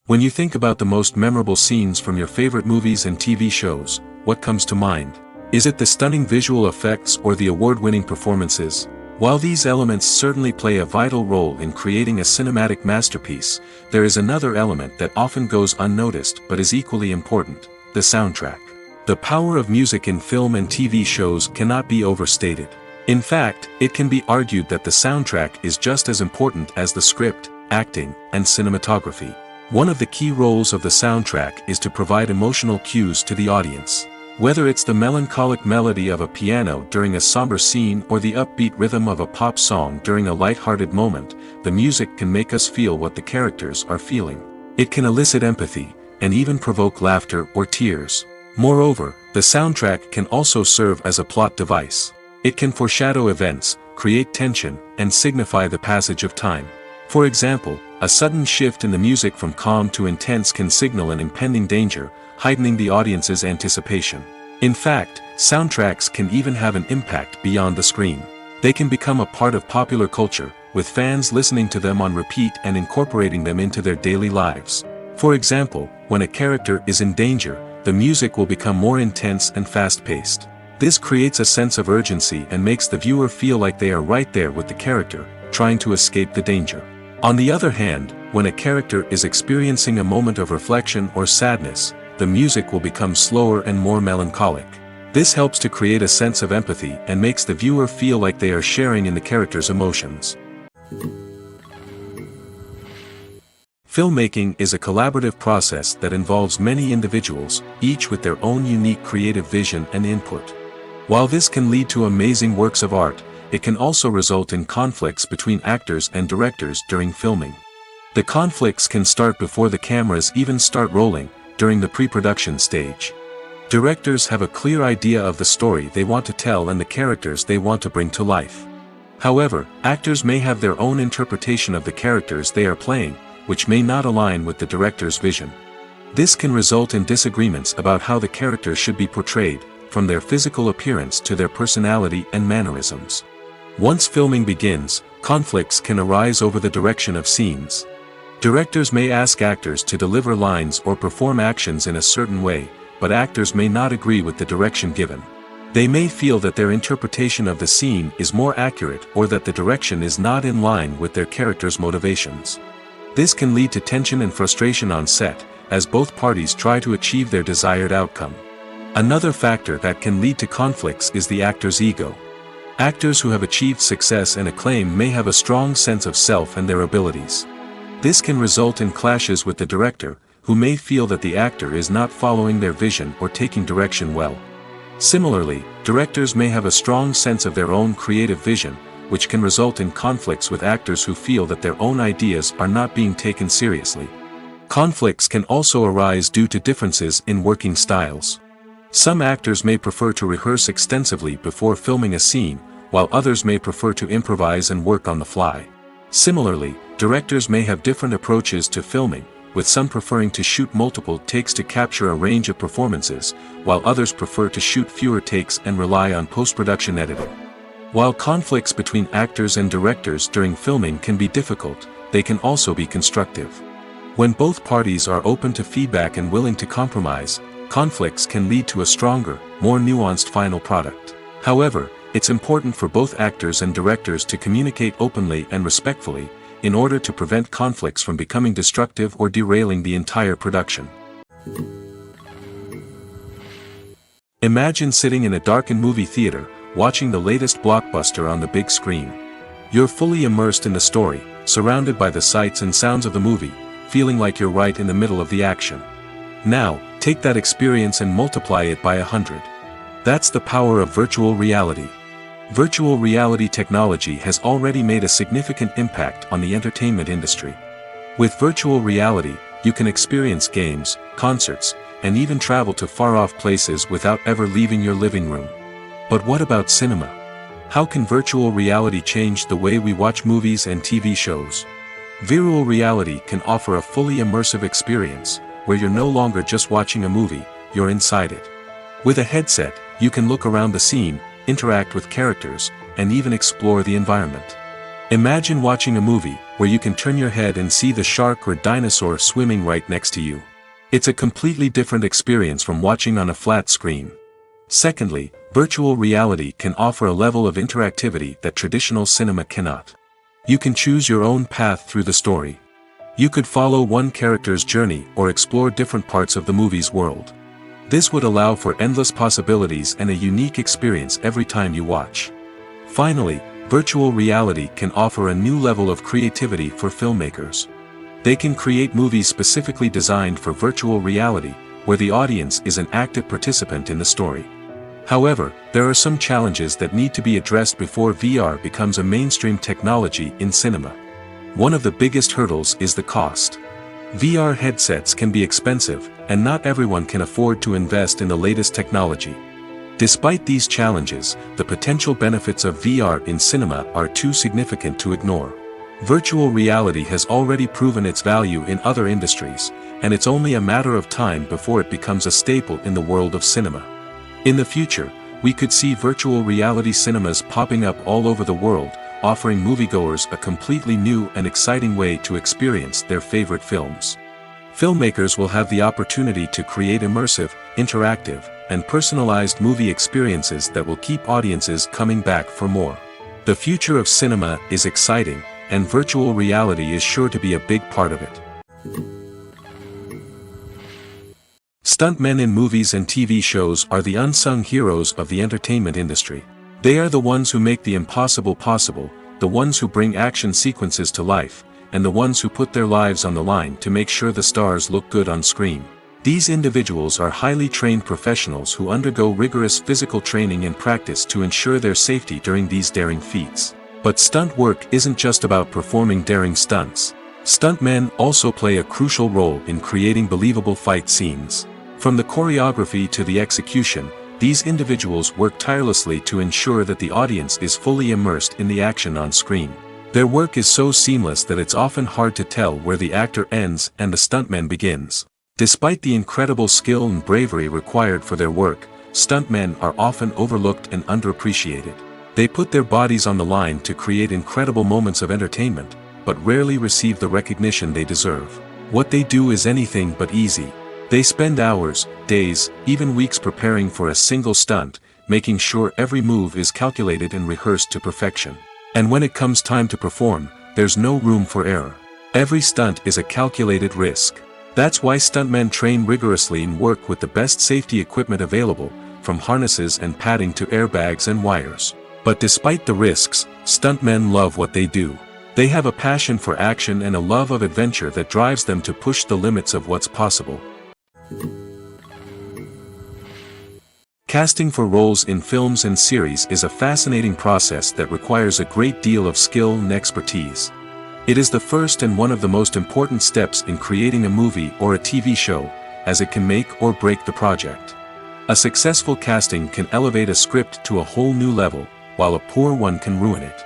When you think about the most memorable scenes from your favorite movies and TV shows, what comes to mind? Is it the stunning visual effects or the award-winning performances? While these elements certainly play a vital role in creating a cinematic masterpiece, there is another element that often goes unnoticed but is equally important: the soundtrack. The power of music in film and TV shows cannot be overstated. In fact, it can be argued that the soundtrack is just as important as the script, acting, and cinematography. One of the key roles of the soundtrack is to provide emotional cues to the audience. Whether it's the melancholic melody of a piano during a somber scene or the upbeat rhythm of a pop song during a light-hearted moment, the music can make us feel what the characters are feeling. It can elicit empathy, and even provoke laughter or tears. Moreover, the soundtrack can also serve as a plot device. It can foreshadow events, create tension, and signify the passage of time. For example, a sudden shift in the music from calm to intense can signal an impending danger, heightening the audience's anticipation. In fact, soundtracks can even have an impact beyond the screen. They can become a part of popular culture, with fans listening to them on repeat and incorporating them into their daily lives. For example, when a character is in danger, the music will become more intense and fast-paced. This creates a sense of urgency and makes the viewer feel like they are right there with the character, trying to escape the danger. On the other hand, when a character is experiencing a moment of reflection or sadness, the music will become slower and more melancholic. This helps to create a sense of empathy and makes the viewer feel like they are sharing in the character's emotions. Filmmaking is a collaborative process that involves many individuals, each with their own unique creative vision and input. While this can lead to amazing works of art, it can also result in conflicts between actors and directors during filming. The conflicts can start before the cameras even start rolling, during the pre-production stage. Directors have a clear idea of the story they want to tell and the characters they want to bring to life. However, actors may have their own interpretation of the characters they are playing, which may not align with the director's vision. This can result in disagreements about how the characters should be portrayed, from their physical appearance to their personality and mannerisms. Once filming begins, conflicts can arise over the direction of scenes. Directors may ask actors to deliver lines or perform actions in a certain way, but actors may not agree with the direction given. They may feel that their interpretation of the scene is more accurate or that the direction is not in line with their character's motivations. This can lead to tension and frustration on set, as both parties try to achieve their desired outcome. Another factor that can lead to conflicts is the actor's ego. Actors who have achieved success and acclaim may have a strong sense of self and their abilities. This can result in clashes with the director, who may feel that the actor is not following their vision or taking direction well. Similarly, directors may have a strong sense of their own creative vision, which can result in conflicts with actors who feel that their own ideas are not being taken seriously. Conflicts can also arise due to differences in working styles. Some actors may prefer to rehearse extensively before filming a scene, while others may prefer to improvise and work on the fly. Similarly, directors may have different approaches to filming, with some preferring to shoot multiple takes to capture a range of performances, while others prefer to shoot fewer takes and rely on post-production editing. While conflicts between actors and directors during filming can be difficult, they can also be constructive. When both parties are open to feedback and willing to compromise, conflicts can lead to a stronger, more nuanced final product. However, it's important for both actors and directors to communicate openly and respectfully, in order to prevent conflicts from becoming destructive or derailing the entire production. Imagine sitting in a darkened movie theater, watching the latest blockbuster on the big screen. You're fully immersed in the story, surrounded by the sights and sounds of the movie, feeling like you're right in the middle of the action. Now, take that experience and multiply it by 100. That's the power of virtual reality. Virtual reality technology has already made a significant impact on the entertainment industry. With virtual reality, you can experience games, concerts, and even travel to far-off places without ever leaving your living room. But what about cinema? How can virtual reality change the way we watch movies and TV shows? Virtual reality can offer a fully immersive experience, where you're no longer just watching a movie, you're inside it. With a headset, you can look around the scene, interact with characters, and even explore the environment. Imagine watching a movie where you can turn your head and see the shark or dinosaur swimming right next to you. It's a completely different experience from watching on a flat screen. Secondly, virtual reality can offer a level of interactivity that traditional cinema cannot. You can choose your own path through the story. You could follow one character's journey or explore different parts of the movie's world. This would allow for endless possibilities and a unique experience every time you watch. Finally, virtual reality can offer a new level of creativity for filmmakers. They can create movies specifically designed for virtual reality, where the audience is an active participant in the story. However, there are some challenges that need to be addressed before VR becomes a mainstream technology in cinema. One of the biggest hurdles is the cost. VR headsets can be expensive, and not everyone can afford to invest in the latest technology. Despite these challenges, the potential benefits of VR in cinema are too significant to ignore. Virtual reality has already proven its value in other industries, and it's only a matter of time before it becomes a staple in the world of cinema. In the future, we could see virtual reality cinemas popping up all over the world, offering moviegoers a completely new and exciting way to experience their favorite films. Filmmakers will have the opportunity to create immersive, interactive, and personalized movie experiences that will keep audiences coming back for more. The future of cinema is exciting, and virtual reality is sure to be a big part of it. Stuntmen in movies and TV shows are the unsung heroes of the entertainment industry. They are the ones who make the impossible possible, the ones who bring action sequences to life, and the ones who put their lives on the line to make sure the stars look good on screen. These individuals are highly trained professionals who undergo rigorous physical training and practice to ensure their safety during these daring feats. But stunt work isn't just about performing daring stunts. Stuntmen also play a crucial role in creating believable fight scenes. From the choreography to the execution, these individuals work tirelessly to ensure that the audience is fully immersed in the action on screen. Their work is so seamless that it's often hard to tell where the actor ends and the stuntman begins. Despite the incredible skill and bravery required for their work, stuntmen are often overlooked and underappreciated. They put their bodies on the line to create incredible moments of entertainment, but rarely receive the recognition they deserve. What they do is anything but easy. They spend hours, days, even weeks preparing for a single stunt, making sure every move is calculated and rehearsed to perfection. And when it comes time to perform, there's no room for error. Every stunt is a calculated risk. That's why stuntmen train rigorously and work with the best safety equipment available, from harnesses and padding to airbags and wires. But despite the risks, stuntmen love what they do. They have a passion for action and a love of adventure that drives them to push the limits of what's possible. Casting for roles in films and series is a fascinating process that requires a great deal of skill and expertise. It is the first and one of the most important steps in creating a movie or a TV show, as it can make or break the project. A successful casting can elevate a script to a whole new level, while a poor one can ruin it.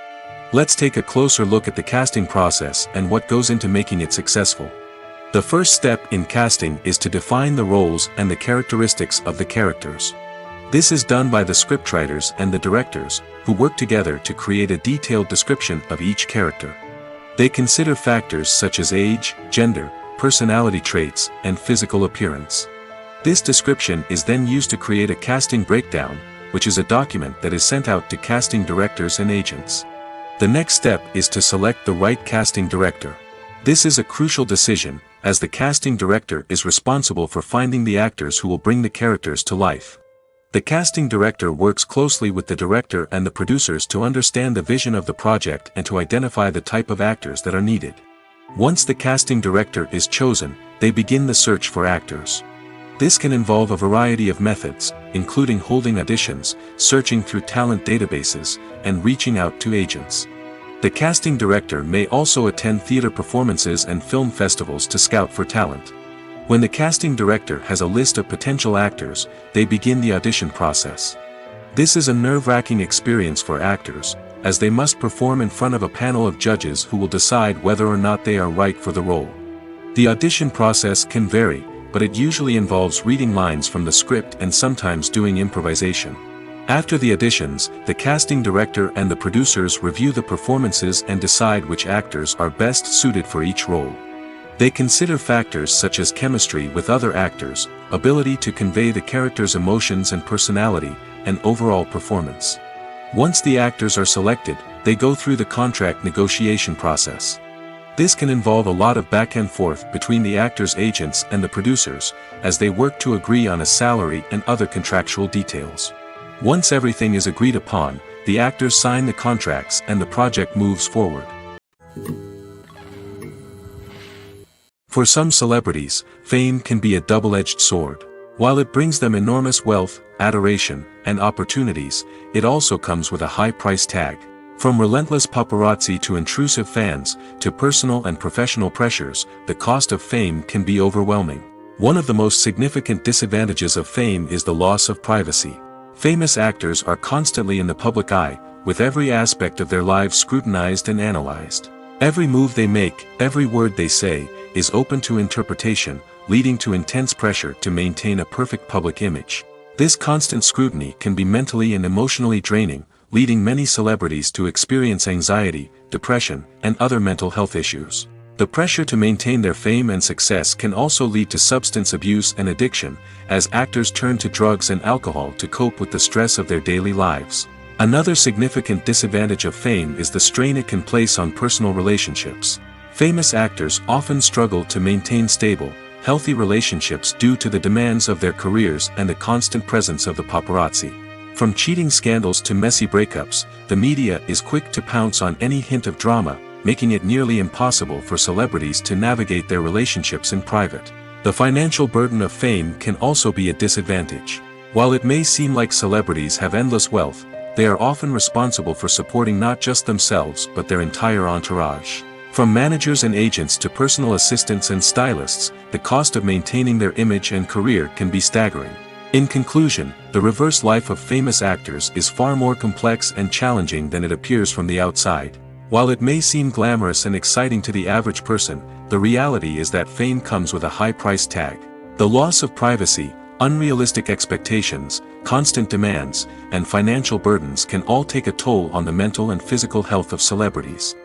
Let's take a closer look at the casting process and what goes into making it successful. The first step in casting is to define the roles and the characteristics of the characters. This is done by the scriptwriters and the directors, who work together to create a detailed description of each character. They consider factors such as age, gender, personality traits, and physical appearance. This description is then used to create a casting breakdown, which is a document that is sent out to casting directors and agents. The next step is to select the right casting director. This is a crucial decision, as the casting director is responsible for finding the actors who will bring the characters to life. The casting director works closely with the director and the producers to understand the vision of the project and to identify the type of actors that are needed. Once the casting director is chosen, they begin the search for actors. This can involve a variety of methods, including holding auditions, searching through talent databases, and reaching out to agents. The casting director may also attend theater performances and film festivals to scout for talent. When the casting director has a list of potential actors, they begin the audition process. This is a nerve-wracking experience for actors, as they must perform in front of a panel of judges who will decide whether or not they are right for the role. The audition process can vary, but it usually involves reading lines from the script and sometimes doing improvisation. After the auditions, the casting director and the producers review the performances and decide which actors are best suited for each role. They consider factors such as chemistry with other actors, ability to convey the character's emotions and personality, and overall performance. Once the actors are selected, they go through the contract negotiation process. This can involve a lot of back and forth between the actors' agents and the producers, as they work to agree on a salary and other contractual details. Once everything is agreed upon, the actors sign the contracts and the project moves forward. For some celebrities, fame can be a double-edged sword. While it brings them enormous wealth, adoration, and opportunities, it also comes with a high price tag. From relentless paparazzi to intrusive fans, to personal and professional pressures, the cost of fame can be overwhelming. One of the most significant disadvantages of fame is the loss of privacy. Famous actors are constantly in the public eye, with every aspect of their lives scrutinized and analyzed. Every move they make, every word they say, is open to interpretation, leading to intense pressure to maintain a perfect public image. This constant scrutiny can be mentally and emotionally draining, leading many celebrities to experience anxiety, depression, and other mental health issues. The pressure to maintain their fame and success can also lead to substance abuse and addiction, as actors turn to drugs and alcohol to cope with the stress of their daily lives. Another significant disadvantage of fame is the strain it can place on personal relationships. Famous actors often struggle to maintain stable, healthy relationships due to the demands of their careers and the constant presence of the paparazzi. From cheating scandals to messy breakups, the media is quick to pounce on any hint of drama, making it nearly impossible for celebrities to navigate their relationships in private. The financial burden of fame can also be a disadvantage. While it may seem like celebrities have endless wealth, they are often responsible for supporting not just themselves but their entire entourage. From managers and agents to personal assistants and stylists, the cost of maintaining their image and career can be staggering. In conclusion, the reverse life of famous actors is far more complex and challenging than it appears from the outside. While it may seem glamorous and exciting to the average person, the reality is that fame comes with a high price tag. The loss of privacy, unrealistic expectations, constant demands, and financial burdens can all take a toll on the mental and physical health of celebrities.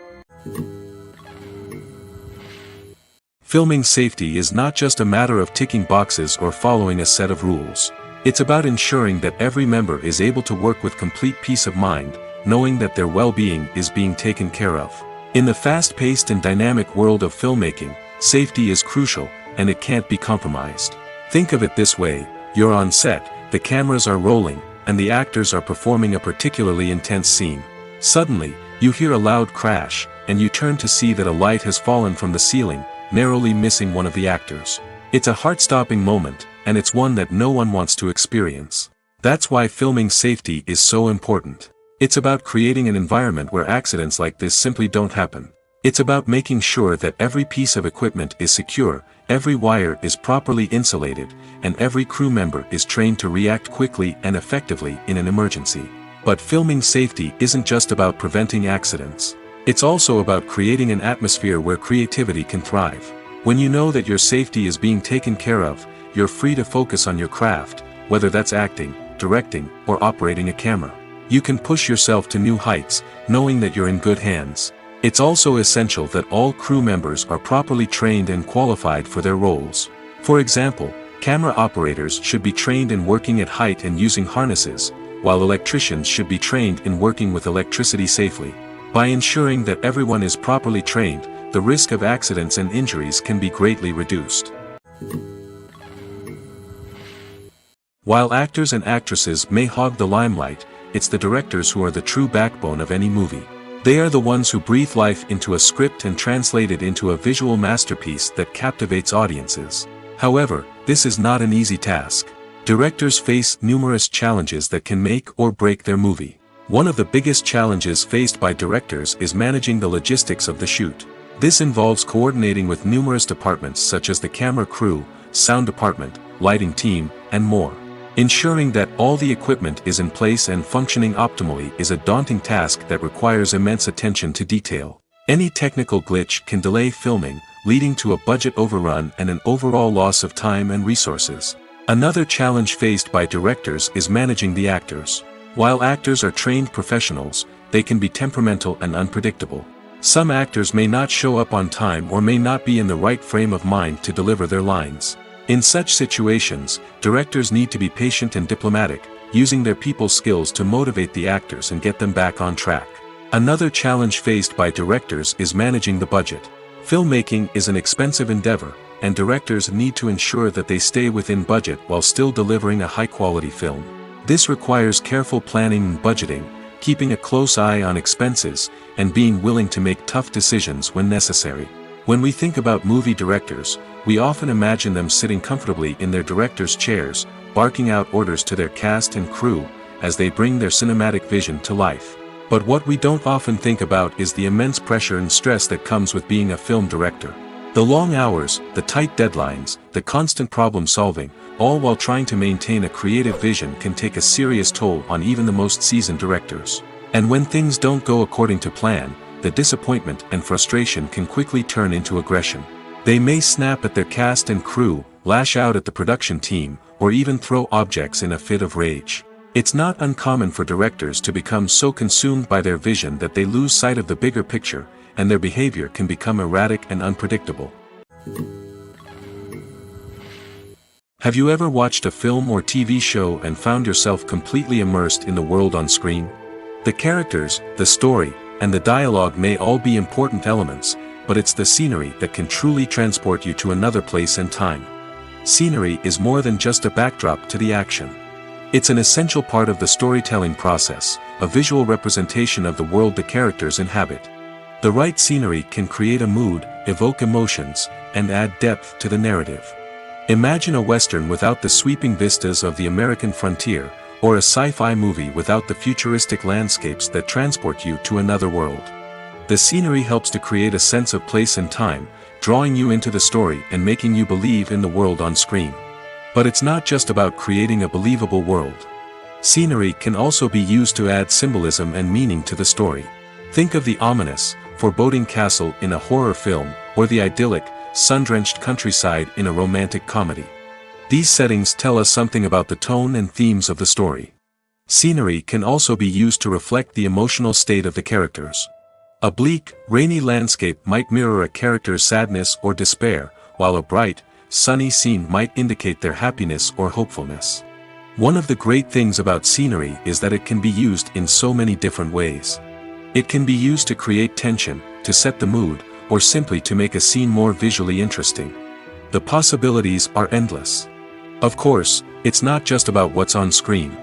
Filming safety is not just a matter of ticking boxes or following a set of rules. It's about ensuring that every member is able to work with complete peace of mind, knowing that their well-being is being taken care of. In the fast-paced and dynamic world of filmmaking, safety is crucial, and it can't be compromised. Think of it this way: you're on set, the cameras are rolling, and the actors are performing a particularly intense scene. Suddenly, you hear a loud crash, and you turn to see that a light has fallen from the ceiling, narrowly missing one of the actors. It's a heart-stopping moment, and it's one that no one wants to experience. That's why filming safety is so important. It's about creating an environment where accidents like this simply don't happen. It's about making sure that every piece of equipment is secure, every wire is properly insulated, and every crew member is trained to react quickly and effectively in an emergency. But filming safety isn't just about preventing accidents. It's also about creating an atmosphere where creativity can thrive. When you know that your safety is being taken care of, you're free to focus on your craft, whether that's acting, directing, or operating a camera. You can push yourself to new heights, knowing that you're in good hands. It's also essential that all crew members are properly trained and qualified for their roles. For example, camera operators should be trained in working at height and using harnesses, while electricians should be trained in working with electricity safely. By ensuring that everyone is properly trained, the risk of accidents and injuries can be greatly reduced. While actors and actresses may hog the limelight, it's the directors who are the true backbone of any movie. They are the ones who breathe life into a script and translate it into a visual masterpiece that captivates audiences. However, this is not an easy task. Directors face numerous challenges that can make or break their movie. One of the biggest challenges faced by directors is managing the logistics of the shoot. This involves coordinating with numerous departments such as the camera crew, sound department, lighting team, and more. Ensuring that all the equipment is in place and functioning optimally is a daunting task that requires immense attention to detail. Any technical glitch can delay filming, leading to a budget overrun and an overall loss of time and resources. Another challenge faced by directors is managing the actors. While actors are trained professionals, they can be temperamental and unpredictable. Some actors may not show up on time or may not be in the right frame of mind to deliver their lines. In such situations, directors need to be patient and diplomatic, using their people skills to motivate the actors and get them back on track. Another challenge faced by directors is managing the budget. Filmmaking is an expensive endeavor, and directors need to ensure that they stay within budget while still delivering a high-quality film. This requires careful planning and budgeting, keeping a close eye on expenses, and being willing to make tough decisions when necessary. When we think about movie directors, we often imagine them sitting comfortably in their director's chairs, barking out orders to their cast and crew, as they bring their cinematic vision to life. But what we don't often think about is the immense pressure and stress that comes with being a film director. The long hours, the tight deadlines, the constant problem-solving, all while trying to maintain a creative vision can take a serious toll on even the most seasoned directors. And when things don't go according to plan, the disappointment and frustration can quickly turn into aggression. They may snap at their cast and crew, lash out at the production team, or even throw objects in a fit of rage. It's not uncommon for directors to become so consumed by their vision that they lose sight of the bigger picture, and their behavior can become erratic and unpredictable. Have you ever watched a film or TV show and found yourself completely immersed in the world on screen? The characters, the story, and the dialogue may all be important elements, but it's the scenery that can truly transport you to another place and time. Scenery is more than just a backdrop to the action. It's an essential part of the storytelling process, a visual representation of the world the characters inhabit. The right scenery can create a mood, evoke emotions, and add depth to the narrative. Imagine a Western without the sweeping vistas of the American frontier, or a sci-fi movie without the futuristic landscapes that transport you to another world. The scenery helps to create a sense of place and time, drawing you into the story and making you believe in the world on screen. But it's not just about creating a believable world. Scenery can also be used to add symbolism and meaning to the story. Think of the ominous, foreboding castle in a horror film, or the idyllic, sun-drenched countryside in a romantic comedy. These settings tell us something about the tone and themes of the story. Scenery can also be used to reflect the emotional state of the characters. A bleak, rainy landscape might mirror a character's sadness or despair, while a bright, sunny scene might indicate their happiness or hopefulness. One of the great things about scenery is that it can be used in so many different ways. It can be used to create tension, to set the mood, or simply to make a scene more visually interesting. The possibilities are endless. Of course, it's not just about what's on screen.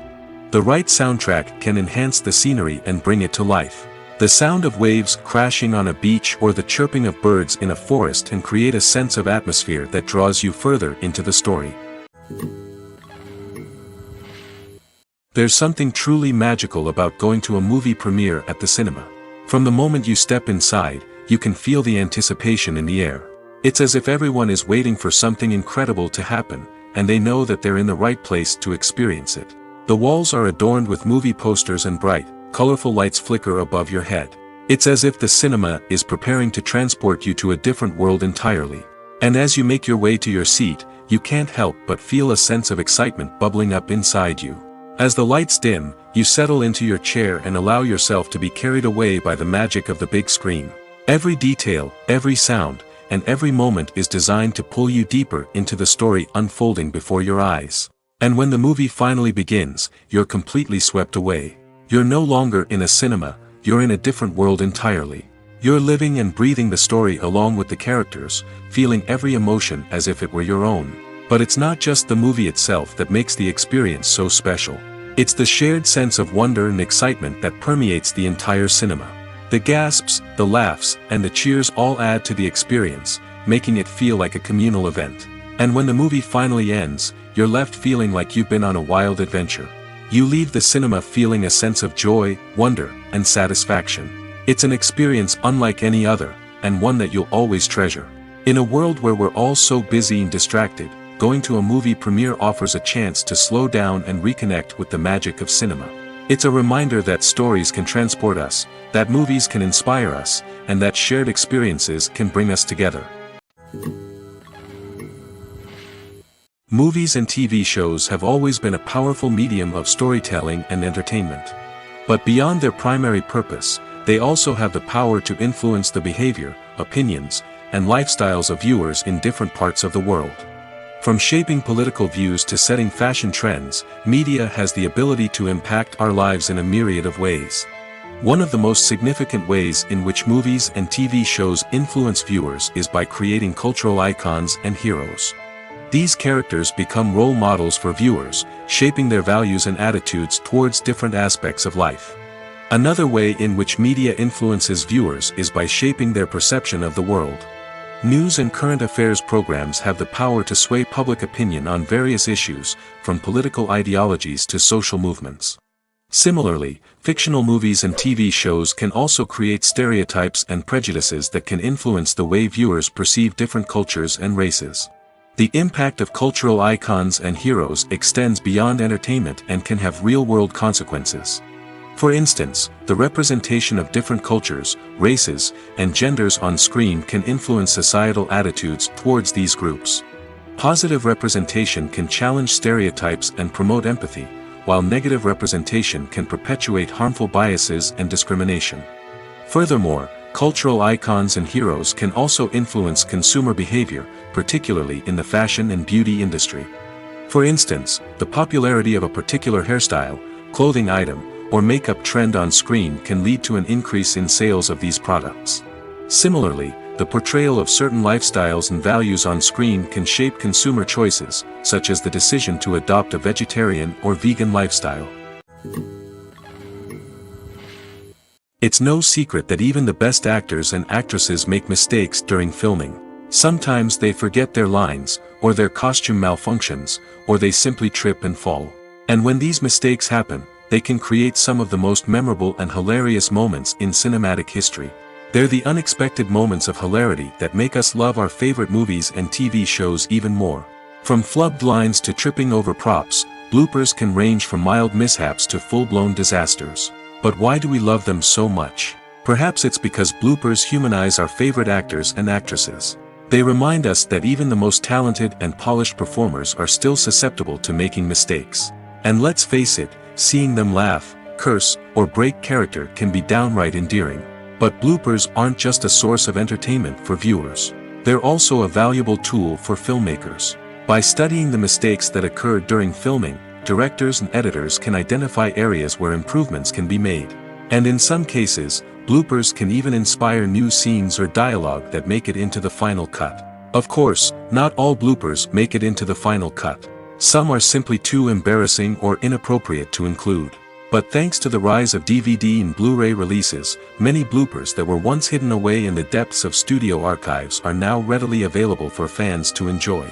The right soundtrack can enhance the scenery and bring it to life. The sound of waves crashing on a beach or the chirping of birds in a forest can create a sense of atmosphere that draws you further into the story. There's something truly magical about going to a movie premiere at the cinema. From the moment you step inside, you can feel the anticipation in the air. It's as if everyone is waiting for something incredible to happen, and they know that they're in the right place to experience it. The walls are adorned with movie posters and bright, colorful lights flicker above your head. It's as if the cinema is preparing to transport you to a different world entirely. And as you make your way to your seat, you can't help but feel a sense of excitement bubbling up inside you. As the lights dim, you settle into your chair and allow yourself to be carried away by the magic of the big screen. Every detail, every sound, and every moment is designed to pull you deeper into the story unfolding before your eyes. And when the movie finally begins, you're completely swept away. You're no longer in a cinema, you're in a different world entirely. You're living and breathing the story along with the characters, feeling every emotion as if it were your own. But it's not just the movie itself that makes the experience so special. It's the shared sense of wonder and excitement that permeates the entire cinema. The gasps, the laughs, and the cheers all add to the experience, making it feel like a communal event. And when the movie finally ends, you're left feeling like you've been on a wild adventure. You leave the cinema feeling a sense of joy, wonder, and satisfaction. It's an experience unlike any other, and one that you'll always treasure. In a world where we're all so busy and distracted, going to a movie premiere offers a chance to slow down and reconnect with the magic of cinema. It's a reminder that stories can transport us, that movies can inspire us, and that shared experiences can bring us together. Movies and TV shows have always been a powerful medium of storytelling and entertainment. But beyond their primary purpose, they also have the power to influence the behavior, opinions, and lifestyles of viewers in different parts of the world. From shaping political views to setting fashion trends, media has the ability to impact our lives in a myriad of ways. One of the most significant ways in which movies and TV shows influence viewers is by creating cultural icons and heroes. These characters become role models for viewers, shaping their values and attitudes towards different aspects of life. Another way in which media influences viewers is by shaping their perception of the world. News and current affairs programs have the power to sway public opinion on various issues, from political ideologies to social movements. Similarly, fictional movies and TV shows can also create stereotypes and prejudices that can influence the way viewers perceive different cultures and races. The impact of cultural icons and heroes extends beyond entertainment and can have real-world consequences. For instance, the representation of different cultures, races, and genders on screen can influence societal attitudes towards these groups. Positive representation can challenge stereotypes and promote empathy, while negative representation can perpetuate harmful biases and discrimination. Furthermore, cultural icons and heroes can also influence consumer behavior, particularly in the fashion and beauty industry. For instance, the popularity of a particular hairstyle, clothing item, or makeup trend on screen can lead to an increase in sales of these products. Similarly, the portrayal of certain lifestyles and values on screen can shape consumer choices, such as the decision to adopt a vegetarian or vegan lifestyle. It's no secret that even the best actors and actresses make mistakes during filming. Sometimes they forget their lines, or their costume malfunctions, or they simply trip and fall. And when these mistakes happen, they can create some of the most memorable and hilarious moments in cinematic history. They're the unexpected moments of hilarity that make us love our favorite movies and TV shows even more. From flubbed lines to tripping over props, bloopers can range from mild mishaps to full-blown disasters. But why do we love them so much? Perhaps it's because bloopers humanize our favorite actors and actresses. They remind us that even the most talented and polished performers are still susceptible to making mistakes. And let's face it, seeing them laugh, curse, or break character can be downright endearing. But bloopers aren't just a source of entertainment for viewers. They're also a valuable tool for filmmakers. By studying the mistakes that occurred during filming, directors and editors can identify areas where improvements can be made. And in some cases, bloopers can even inspire new scenes or dialogue that make it into the final cut. Of course, not all bloopers make it into the final cut. Some are simply too embarrassing or inappropriate to include. But thanks to the rise of DVD and Blu-ray releases, many bloopers that were once hidden away in the depths of studio archives are now readily available for fans to enjoy.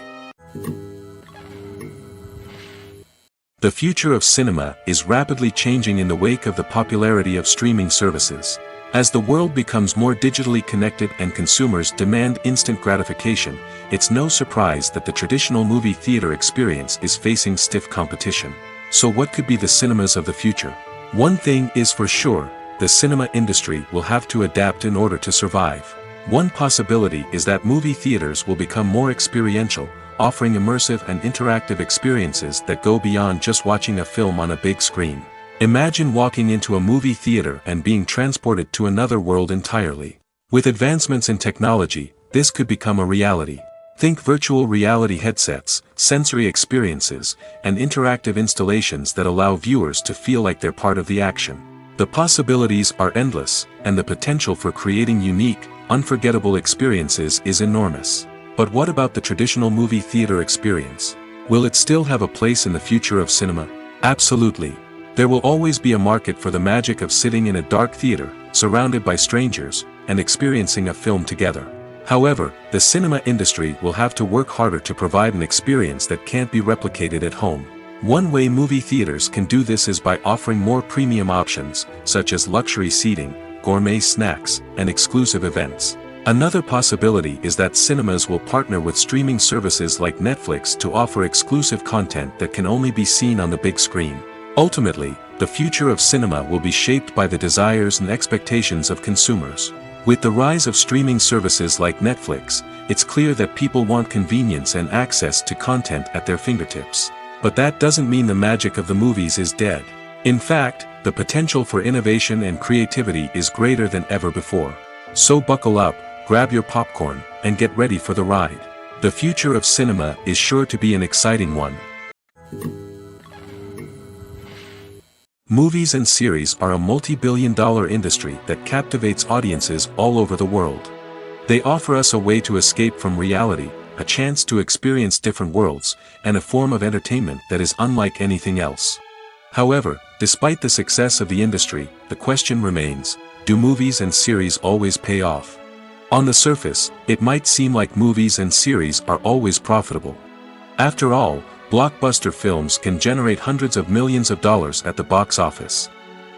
The future of cinema is rapidly changing in the wake of the popularity of streaming services. As the world becomes more digitally connected and consumers demand instant gratification, it's no surprise that the traditional movie theater experience is facing stiff competition. So what could be the cinemas of the future? One thing is for sure, the cinema industry will have to adapt in order to survive. One possibility is that movie theaters will become more experiential, offering immersive and interactive experiences that go beyond just watching a film on a big screen. Imagine walking into a movie theater and being transported to another world entirely. With advancements in technology, this could become a reality. Think virtual reality headsets, sensory experiences, and interactive installations that allow viewers to feel like they're part of the action. The possibilities are endless, and the potential for creating unique, unforgettable experiences is enormous. But what about the traditional movie theater experience? Will it still have a place in the future of cinema? Absolutely. There will always be a market for the magic of sitting in a dark theater, surrounded by strangers, and experiencing a film together. However, the cinema industry will have to work harder to provide an experience that can't be replicated at home. One way movie theaters can do this is by offering more premium options, such as luxury seating, gourmet snacks, and exclusive events. Another possibility is that cinemas will partner with streaming services like Netflix to offer exclusive content that can only be seen on the big screen. Ultimately, the future of cinema will be shaped by the desires and expectations of consumers. With the rise of streaming services like Netflix, it's clear that people want convenience and access to content at their fingertips. But that doesn't mean the magic of the movies is dead. In fact, the potential for innovation and creativity is greater than ever before. So buckle up, grab your popcorn, and get ready for the ride. The future of cinema is sure to be an exciting one. Movies and series are a multi-billion-dollar industry that captivates audiences all over the world. They offer us a way to escape from reality, a chance to experience different worlds, and a form of entertainment that is unlike anything else. However, despite the success of the industry, the question remains, do movies and series always pay off? On the surface, it might seem like movies and series are always profitable. After all, blockbuster films can generate hundreds of millions of dollars at the box office.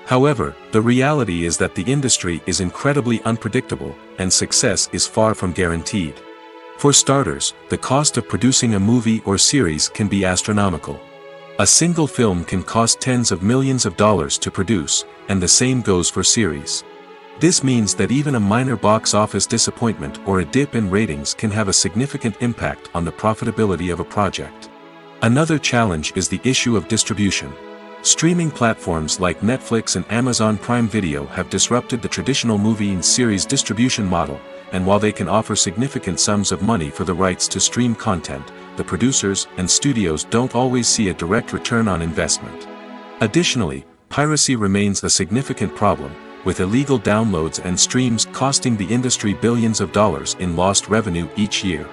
However, the reality is that the industry is incredibly unpredictable, and success is far from guaranteed. For starters, the cost of producing a movie or series can be astronomical. A single film can cost tens of millions of dollars to produce, and the same goes for series. This means that even a minor box office disappointment or a dip in ratings can have a significant impact on the profitability of a project. Another challenge is the issue of distribution. Streaming platforms like Netflix and Amazon Prime Video have disrupted the traditional movie and series distribution model, and while they can offer significant sums of money for the rights to stream content, the producers and studios don't always see a direct return on investment. Additionally, piracy remains a significant problem, with illegal downloads and streams costing the industry billions of dollars in lost revenue each year.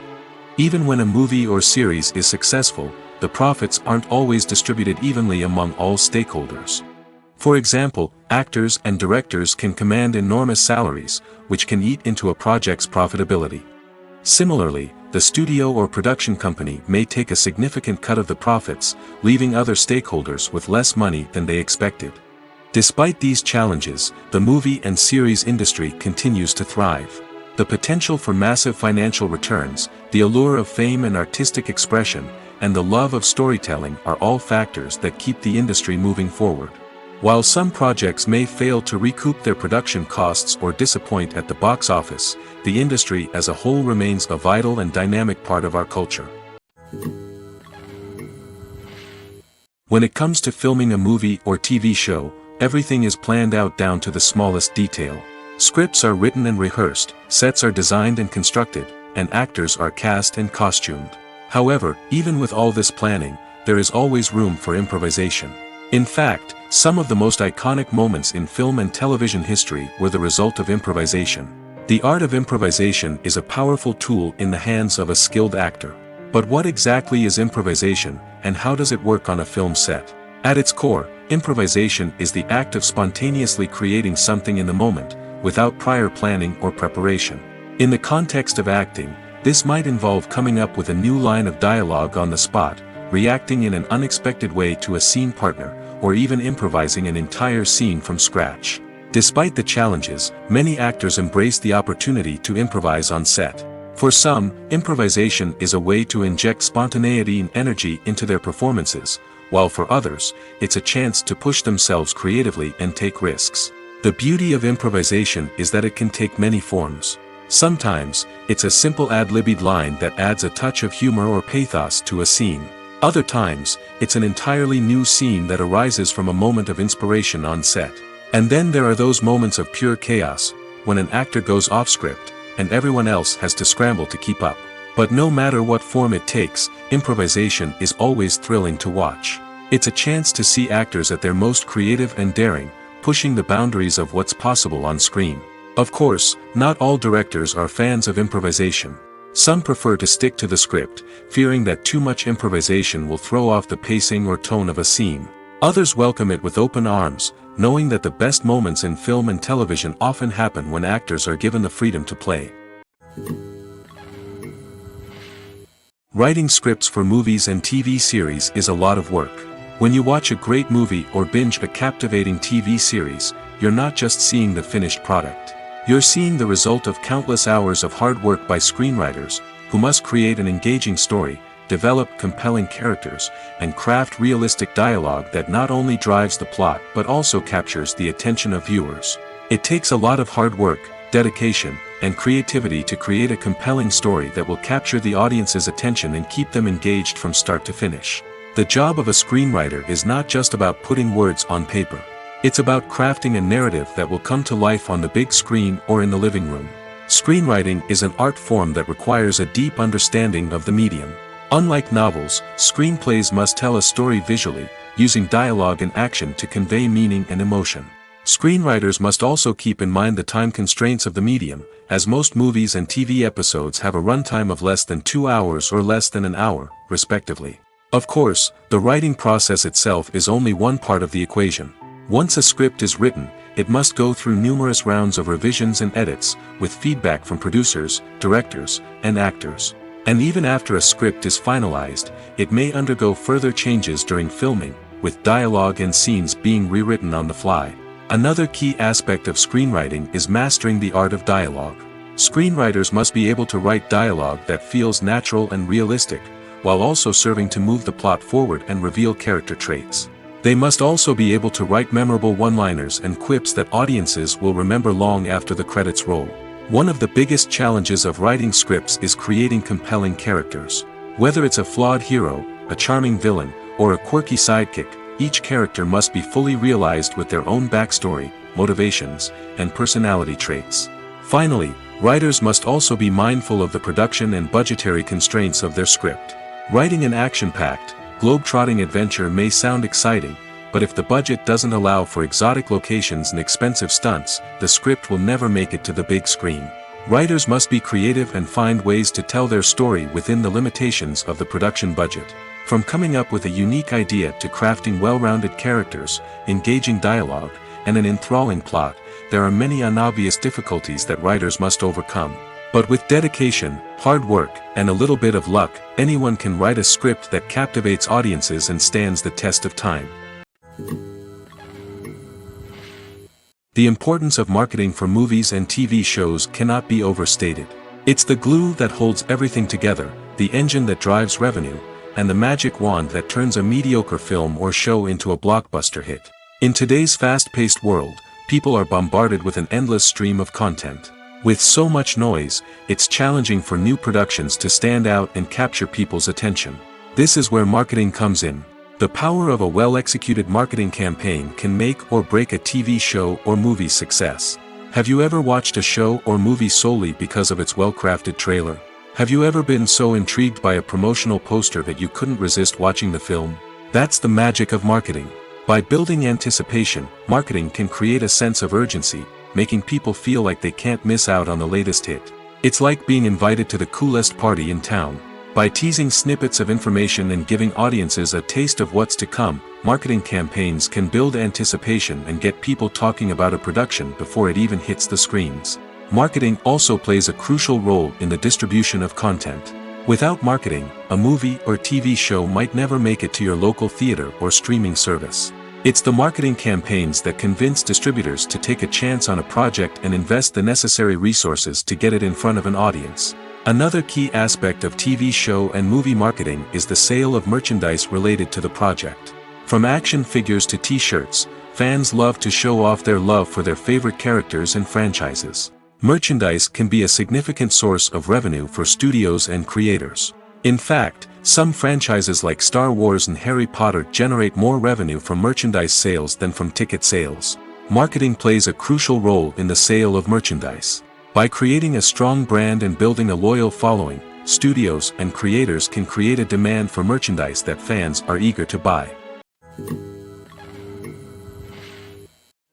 Even when a movie or series is successful, the profits aren't always distributed evenly among all stakeholders. For example, actors and directors can command enormous salaries, which can eat into a project's profitability. Similarly, the studio or production company may take a significant cut of the profits, leaving other stakeholders with less money than they expected. Despite these challenges, the movie and series industry continues to thrive. The potential for massive financial returns, the allure of fame and artistic expression, and the love of storytelling are all factors that keep the industry moving forward. While some projects may fail to recoup their production costs or disappoint at the box office, the industry as a whole remains a vital and dynamic part of our culture. When it comes to filming a movie or TV show, everything is planned out down to the smallest detail. Scripts are written and rehearsed, sets are designed and constructed, and actors are cast and costumed. However, even with all this planning, there is always room for improvisation. In fact, some of the most iconic moments in film and television history were the result of improvisation. The art of improvisation is a powerful tool in the hands of a skilled actor. But what exactly is improvisation, and how does it work on a film set? At its core, improvisation is the act of spontaneously creating something in the moment, without prior planning or preparation. In the context of acting, this might involve coming up with a new line of dialogue on the spot, reacting in an unexpected way to a scene partner, or even improvising an entire scene from scratch. Despite the challenges, many actors embrace the opportunity to improvise on set. For some, improvisation is a way to inject spontaneity and energy into their performances, while for others, it's a chance to push themselves creatively and take risks. The beauty of improvisation is that it can take many forms. Sometimes, it's a simple ad-libbed line that adds a touch of humor or pathos to a scene. Other times, it's an entirely new scene that arises from a moment of inspiration on set. And then there are those moments of pure chaos, when an actor goes off script, and everyone else has to scramble to keep up. But no matter what form it takes, improvisation is always thrilling to watch. It's a chance to see actors at their most creative and daring, pushing the boundaries of what's possible on screen. Of course, not all directors are fans of improvisation. Some prefer to stick to the script, fearing that too much improvisation will throw off the pacing or tone of a scene. Others welcome it with open arms, knowing that the best moments in film and television often happen when actors are given the freedom to play. Writing scripts for movies and TV series is a lot of work. When you watch a great movie or binge a captivating TV series, you're not just seeing the finished product. You're seeing the result of countless hours of hard work by screenwriters, who must create an engaging story, develop compelling characters, and craft realistic dialogue that not only drives the plot but also captures the attention of viewers. It takes a lot of hard work, dedication, and creativity to create a compelling story that will capture the audience's attention and keep them engaged from start to finish. The job of a screenwriter is not just about putting words on paper. It's about crafting a narrative that will come to life on the big screen or in the living room. Screenwriting is an art form that requires a deep understanding of the medium. Unlike novels, screenplays must tell a story visually, using dialogue and action to convey meaning and emotion. Screenwriters must also keep in mind the time constraints of the medium, as most movies and TV episodes have a runtime of less than 2 hours or less than an hour, respectively. Of course, the writing process itself is only one part of the equation. Once a script is written, it must go through numerous rounds of revisions and edits, with feedback from producers, directors, and actors. And even after a script is finalized, it may undergo further changes during filming, with dialogue and scenes being rewritten on the fly. Another key aspect of screenwriting is mastering the art of dialogue. Screenwriters must be able to write dialogue that feels natural and realistic, while also serving to move the plot forward and reveal character traits. They must also be able to write memorable one-liners and quips that audiences will remember long after the credits roll. One of the biggest challenges of writing scripts is creating compelling characters. Whether it's a flawed hero, a charming villain, or a quirky sidekick, each character must be fully realized with their own backstory, motivations, and personality traits. Finally, writers must also be mindful of the production and budgetary constraints of their script. Writing an action-packed, globe-trotting adventure may sound exciting, but if the budget doesn't allow for exotic locations and expensive stunts, the script will never make it to the big screen. Writers must be creative and find ways to tell their story within the limitations of the production budget. From coming up with a unique idea to crafting well-rounded characters, engaging dialogue, and an enthralling plot, there are many unobvious difficulties that writers must overcome. But with dedication, hard work, and a little bit of luck, anyone can write a script that captivates audiences and stands the test of time. The importance of marketing for movies and TV shows cannot be overstated. It's the glue that holds everything together, the engine that drives revenue, and the magic wand that turns a mediocre film or show into a blockbuster hit. In today's fast-paced world, people are bombarded with an endless stream of content. With so much noise, it's challenging for new productions to stand out and capture people's attention. This is where marketing comes in. The power of a well-executed marketing campaign can make or break a TV show or movie's success. Have you ever watched a show or movie solely because of its well-crafted trailer? Have you ever been so intrigued by a promotional poster that you couldn't resist watching the film? That's the magic of marketing. By building anticipation, marketing can create a sense of urgency, making people feel like they can't miss out on the latest hit. It's like being invited to the coolest party in town. By teasing snippets of information and giving audiences a taste of what's to come, marketing campaigns can build anticipation and get people talking about a production before it even hits the screens. Marketing also plays a crucial role in the distribution of content. Without marketing, a movie or TV show might never make it to your local theater or streaming service. It's the marketing campaigns that convince distributors to take a chance on a project and invest the necessary resources to get it in front of an audience. Another key aspect of TV show and movie marketing is the sale of merchandise related to the project. From action figures to t-shirts, fans love to show off their love for their favorite characters and franchises. Merchandise can be a significant source of revenue for studios and creators. In fact, some franchises like Star Wars and Harry Potter generate more revenue from merchandise sales than from ticket sales. Marketing plays a crucial role in the sale of merchandise. By creating a strong brand and building a loyal following, studios and creators can create a demand for merchandise that fans are eager to buy.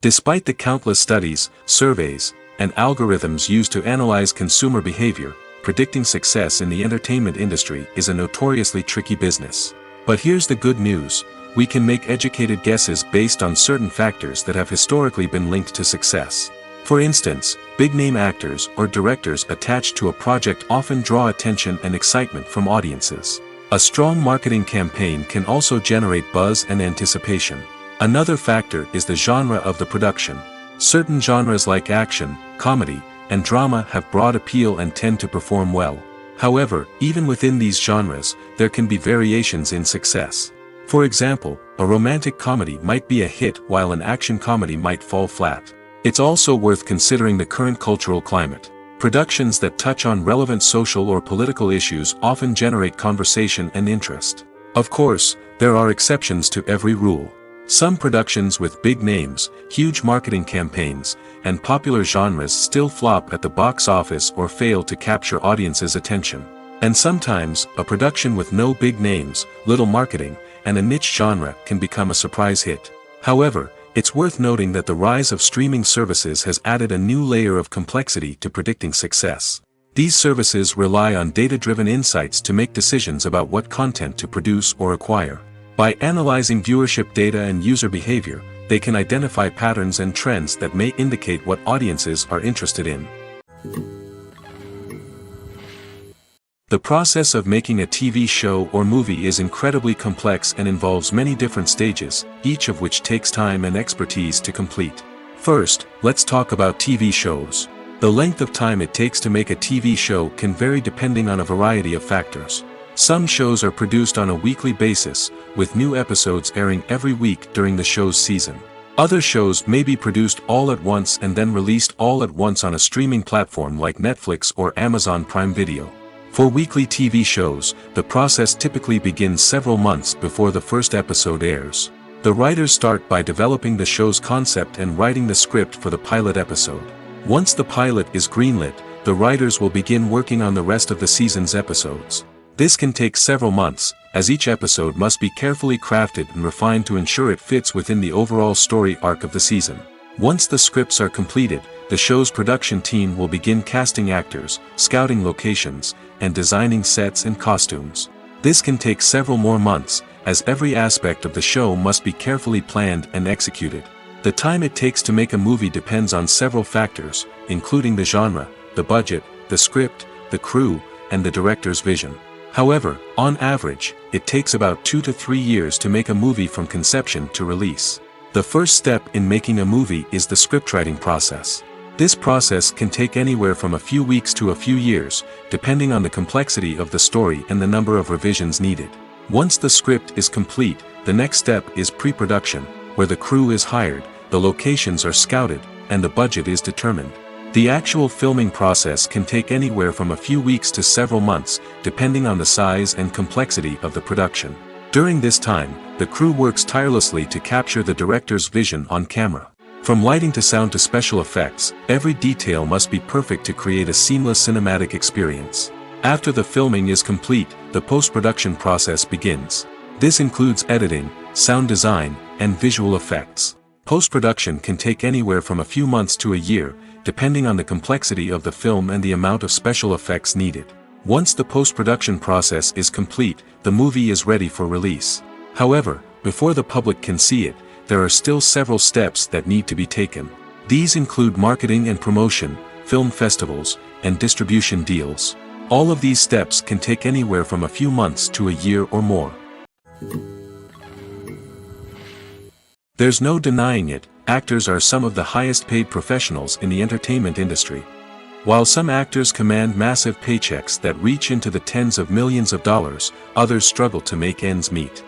Despite the countless studies, surveys, and algorithms used to analyze consumer behavior, predicting success in the entertainment industry is a notoriously tricky business. But here's the good news: we can make educated guesses based on certain factors that have historically been linked to success. For instance, big-name actors or directors attached to a project often draw attention and excitement from audiences. A strong marketing campaign can also generate buzz and anticipation. Another factor is the genre of the production. Certain genres like action, comedy, and drama have broad appeal and tend to perform well. However, even within these genres, there can be variations in success. For example, a romantic comedy might be a hit while an action comedy might fall flat. It's also worth considering the current cultural climate. Productions that touch on relevant social or political issues often generate conversation and interest. Of course, there are exceptions to every rule. Some productions with big names, huge marketing campaigns, and popular genres still flop at the box office or fail to capture audiences' attention. And sometimes, a production with no big names, little marketing, and a niche genre can become a surprise hit. However, it's worth noting that the rise of streaming services has added a new layer of complexity to predicting success. These services rely on data-driven insights to make decisions about what content to produce or acquire. By analyzing viewership data and user behavior, they can identify patterns and trends that may indicate what audiences are interested in. The process of making a TV show or movie is incredibly complex and involves many different stages, each of which takes time and expertise to complete. First, let's talk about TV shows. The length of time it takes to make a TV show can vary depending on a variety of factors. Some shows are produced on a weekly basis, with new episodes airing every week during the show's season. Other shows may be produced all at once and then released all at once on a streaming platform like Netflix or Amazon Prime Video. For weekly TV shows, the process typically begins several months before the first episode airs. The writers start by developing the show's concept and writing the script for the pilot episode. Once the pilot is greenlit, the writers will begin working on the rest of the season's episodes. This can take several months, as each episode must be carefully crafted and refined to ensure it fits within the overall story arc of the season. Once the scripts are completed, the show's production team will begin casting actors, scouting locations, and designing sets and costumes. This can take several more months, as every aspect of the show must be carefully planned and executed. The time it takes to make a movie depends on several factors, including the genre, the budget, the script, the crew, and the director's vision. However, on average, it takes about 2 to 3 years to make a movie from conception to release. The The first step in making a movie is the scriptwriting process. This process can take anywhere from a few weeks to a few years, depending on the complexity of the story and the number of revisions needed. Once the script is complete, the next step is pre-production, where the crew is hired, the locations are scouted, and the budget is determined. The actual filming process can take anywhere from a few weeks to several months, depending on the size and complexity of the production. During this time, the crew works tirelessly to capture the director's vision on camera. From lighting to sound to special effects, every detail must be perfect to create a seamless cinematic experience. After the filming is complete, the post-production process begins. This includes editing, sound design, and visual effects. Post-production can take anywhere from a few months to a year, depending on the complexity of the film and the amount of special effects needed. Once the post-production process is complete, the movie is ready for release. However, before the public can see it, there are still several steps that need to be taken. These include marketing and promotion, film festivals, and distribution deals. All of these steps can take anywhere from a few months to a year or more. There's no denying it, actors are some of the highest paid professionals in the entertainment industry. While some actors command massive paychecks that reach into the tens of millions of dollars, others struggle to make ends meet.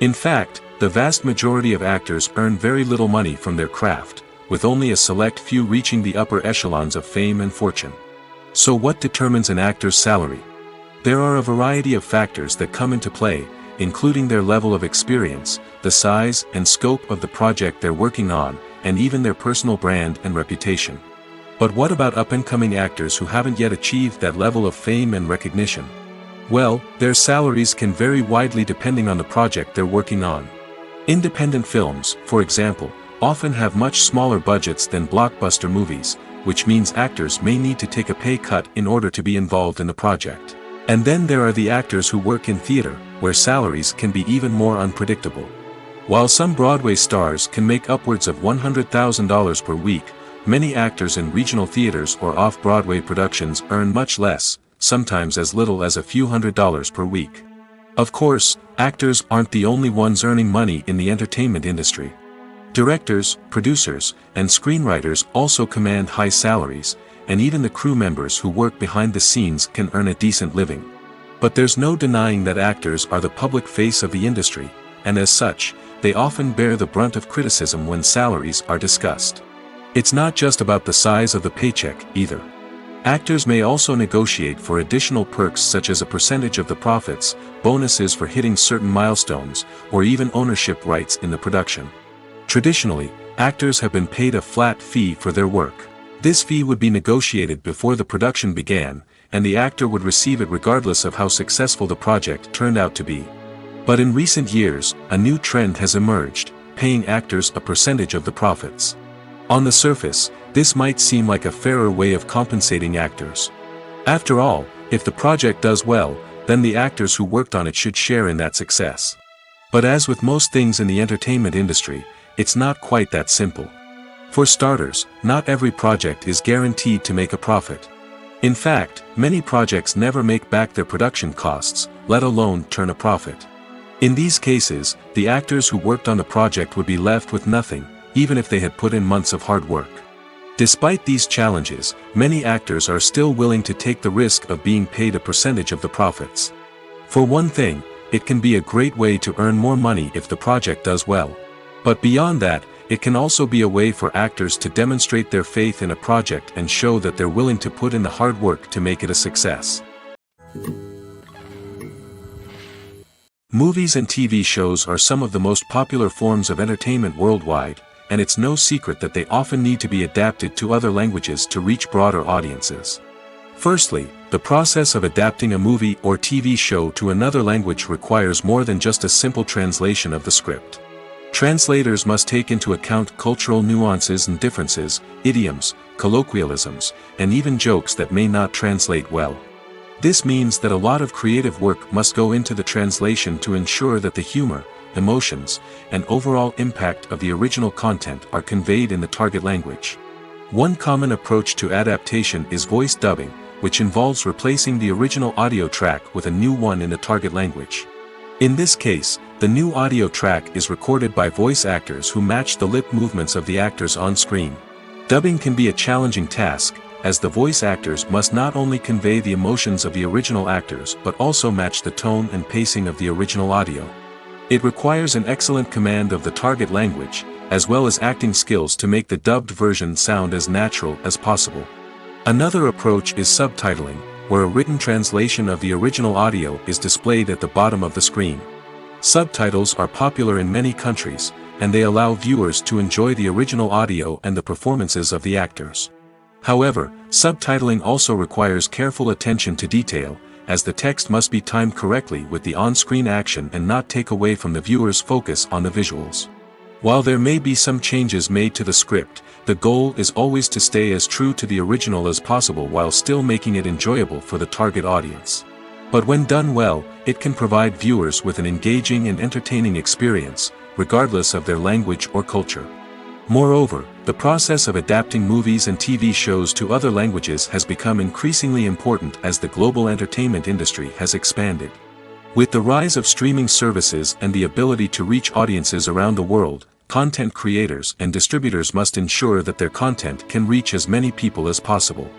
In fact, the vast majority of actors earn very little money from their craft, with only a select few reaching the upper echelons of fame and fortune. So what determines an actor's salary? There are a variety of factors that come into play, including their level of experience, the size and scope of the project they're working on, and even their personal brand and reputation. But what about up-and-coming actors who haven't yet achieved that level of fame and recognition? Well, their salaries can vary widely depending on the project they're working on. Independent films, for example, often have much smaller budgets than blockbuster movies, which means actors may need to take a pay cut in order to be involved in the project. And then there are the actors who work in theater, where salaries can be even more unpredictable. While some Broadway stars can make upwards of $100,000 per week, many actors in regional theaters or off-Broadway productions earn much less, sometimes as little as a few $100s per week. Of course, actors aren't the only ones earning money in the entertainment industry. Directors, producers, and screenwriters also command high salaries, and even the crew members who work behind the scenes can earn a decent living. But there's no denying that actors are the public face of the industry, and as such, they often bear the brunt of criticism when salaries are discussed. It's not just about the size of the paycheck, either. Actors may also negotiate for additional perks such as a percentage of the profits, bonuses for hitting certain milestones, or even ownership rights in the production. Traditionally, actors have been paid a flat fee for their work. This fee would be negotiated before the production began, and the actor would receive it regardless of how successful the project turned out to be. But in recent years, a new trend has emerged, paying actors a percentage of the profits. On the surface, this might seem like a fairer way of compensating actors. After all, if the project does well, then the actors who worked on it should share in that success. But as with most things in the entertainment industry, it's not quite that simple. For starters, not every project is guaranteed to make a profit. In fact, many projects never make back their production costs, let alone turn a profit. In these cases, the actors who worked on the project would be left with nothing, even if they had put in months of hard work. Despite these challenges, many actors are still willing to take the risk of being paid a percentage of the profits. For one thing, it can be a great way to earn more money if the project does well. But beyond that, it can also be a way for actors to demonstrate their faith in a project and show that they're willing to put in the hard work to make it a success. Movies and TV shows are some of the most popular forms of entertainment worldwide, and it's no secret that they often need to be adapted to other languages to reach broader audiences. Firstly, the process of adapting a movie or TV show to another language requires more than just a simple translation of the script. Translators must take into account cultural nuances and differences, idioms, colloquialisms, and even jokes that may not translate well. This means that a lot of creative work must go into the translation to ensure that the humor, emotions, and overall impact of the original content are conveyed in the target language. One common approach to adaptation is voice dubbing, which involves replacing the original audio track with a new one in the target language. In this case, The new audio track is recorded by voice actors who match the lip movements of the actors on screen. Dubbing can be a challenging task, as the voice actors must not only convey the emotions of the original actors but also match the tone and pacing of the original audio. It requires an excellent command of the target language, as well as acting skills to make the dubbed version sound as natural as possible. Another approach is subtitling, where a written translation of the original audio is displayed at the bottom of the screen. Subtitles are popular in many countries, and they allow viewers to enjoy the original audio and the performances of the actors. However, subtitling also requires careful attention to detail, as the text must be timed correctly with the on-screen action and not take away from the viewer's focus on the visuals. While there may be some changes made to the script, the goal is always to stay as true to the original as possible while still making it enjoyable for the target audience. But when done well, it can provide viewers with an engaging and entertaining experience, regardless of their language or culture. Moreover, the process of adapting movies and TV shows to other languages has become increasingly important as the global entertainment industry has expanded. With the rise of streaming services and the ability to reach audiences around the world, content creators and distributors must ensure that their content can reach as many people as possible.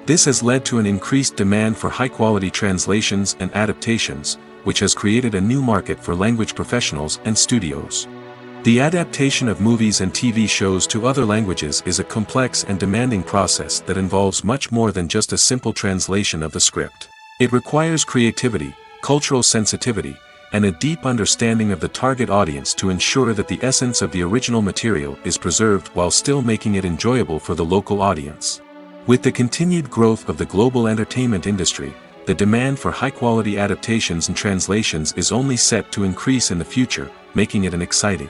This has led to an increased demand for high-quality translations and adaptations, which has created a new market for language professionals and studios. The adaptation of movies and TV shows to other languages is a complex and demanding process that involves much more than just a simple translation of the script. It requires creativity, cultural sensitivity, and a deep understanding of the target audience to ensure that the essence of the original material is preserved while still making it enjoyable for the local audience. With the continued growth of the global entertainment industry, the demand for high-quality adaptations and translations is only set to increase in the future, making it an exciting.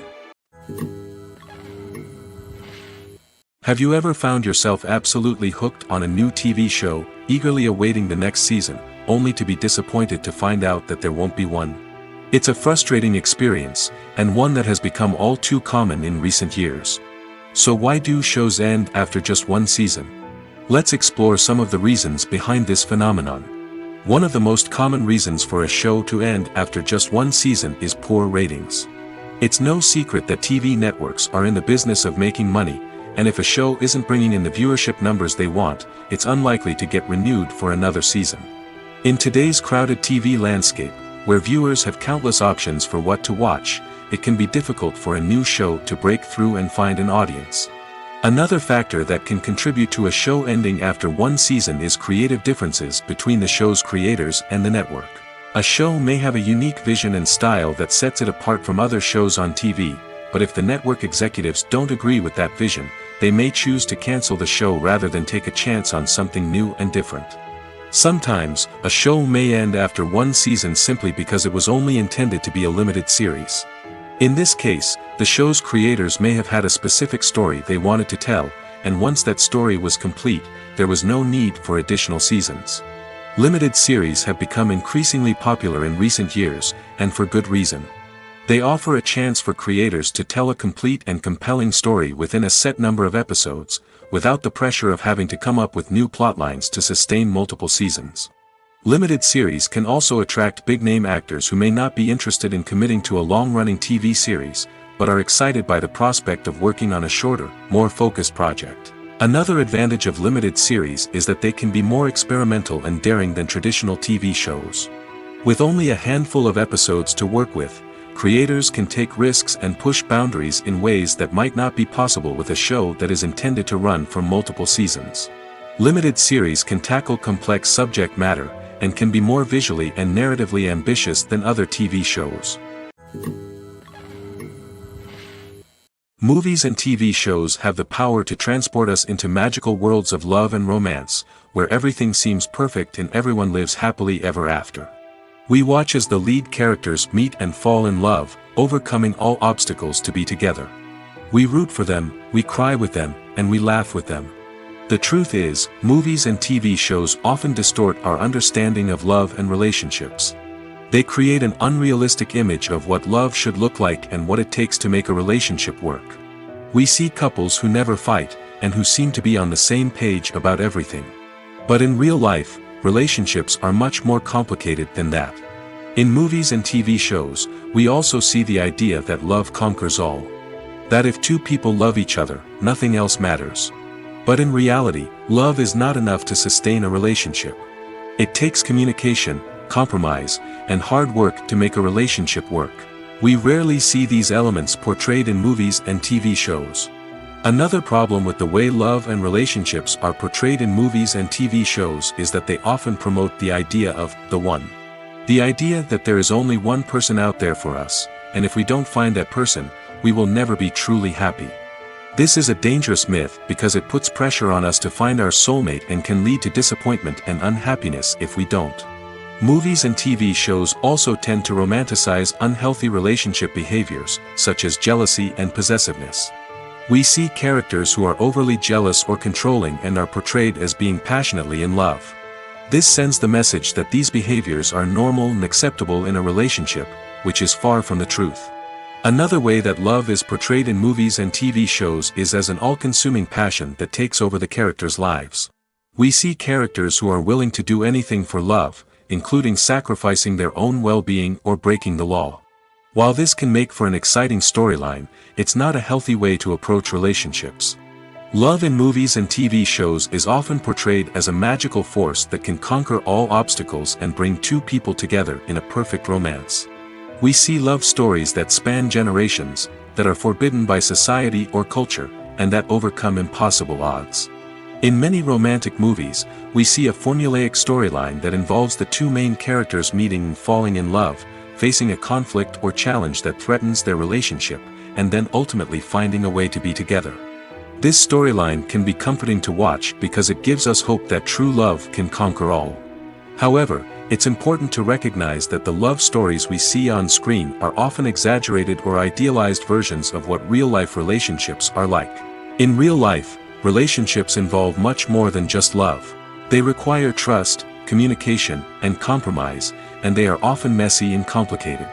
Have you ever found yourself absolutely hooked on a new TV show, eagerly awaiting the next season, only to be disappointed to find out that there won't be one? It's a frustrating experience, and one that has become all too common in recent years. So why do shows end after just one season? Let's explore some of the reasons behind this phenomenon. One of the most common reasons for a show to end after just one season is poor ratings. It's no secret that TV networks are in the business of making money, and if a show isn't bringing in the viewership numbers they want, it's unlikely to get renewed for another season. In today's crowded TV landscape, where viewers have countless options for what to watch, it can be difficult for a new show to break through and find an audience. Another factor that can contribute to a show ending after one season is creative differences between the show's creators and the network. A show may have a unique vision and style that sets it apart from other shows on TV, but if the network executives don't agree with that vision, they may choose to cancel the show rather than take a chance on something new and different. Sometimes, a show may end after one season simply because it was only intended to be a limited series. In this case, the show's creators may have had a specific story they wanted to tell, and once that story was complete, there was no need for additional seasons. Limited series have become increasingly popular in recent years, and for good reason. They offer a chance for creators to tell a complete and compelling story within a set number of episodes, without the pressure of having to come up with new plotlines to sustain multiple seasons. Limited series can also attract big-name actors who may not be interested in committing to a long-running TV series, but are excited by the prospect of working on a shorter, more focused project. Another advantage of limited series is that they can be more experimental and daring than traditional TV shows. With only a handful of episodes to work with, creators can take risks and push boundaries in ways that might not be possible with a show that is intended to run for multiple seasons. Limited series can tackle complex subject matter, and can be more visually and narratively ambitious than other TV shows. Movies and TV shows have the power to transport us into magical worlds of love and romance, where everything seems perfect and everyone lives happily ever after. We watch as the lead characters meet and fall in love, overcoming all obstacles to be together. We root for them, we cry with them, and we laugh with them. The truth is, movies and TV shows often distort our understanding of love and relationships. They create an unrealistic image of what love should look like and what it takes to make a relationship work. We see couples who never fight, and who seem to be on the same page about everything. But in real life, relationships are much more complicated than that. In movies and TV shows, we also see the idea that love conquers all. That if two people love each other, nothing else matters. But in reality, love is not enough to sustain a relationship. It takes communication, compromise, and hard work to make a relationship work. We rarely see these elements portrayed in movies and TV shows. Another problem with the way love and relationships are portrayed in movies and TV shows is that they often promote the idea of the one. The idea that there is only one person out there for us, and if we don't find that person, we will never be truly happy. This is a dangerous myth because it puts pressure on us to find our soulmate and can lead to disappointment and unhappiness if we don't. Movies and TV shows also tend to romanticize unhealthy relationship behaviors, such as jealousy and possessiveness. We see characters who are overly jealous or controlling and are portrayed as being passionately in love. This sends the message that these behaviors are normal and acceptable in a relationship, which is far from the truth. Another way that love is portrayed in movies and TV shows is as an all-consuming passion that takes over the characters' lives. We see characters who are willing to do anything for love, including sacrificing their own well-being or breaking the law. While this can make for an exciting storyline, it's not a healthy way to approach relationships. Love in movies and TV shows is often portrayed as a magical force that can conquer all obstacles and bring two people together in a perfect romance. We see love stories that span generations, that are forbidden by society or culture, and that overcome impossible odds. In many romantic movies, we see a formulaic storyline that involves the two main characters meeting and falling in love, facing a conflict or challenge that threatens their relationship, and then ultimately finding a way to be together. This storyline can be comforting to watch because it gives us hope that true love can conquer all. However, it's important to recognize that the love stories we see on screen are often exaggerated or idealized versions of what real-life relationships are like. In real life, relationships involve much more than just love. They require trust, communication, and compromise, and they are often messy and complicated.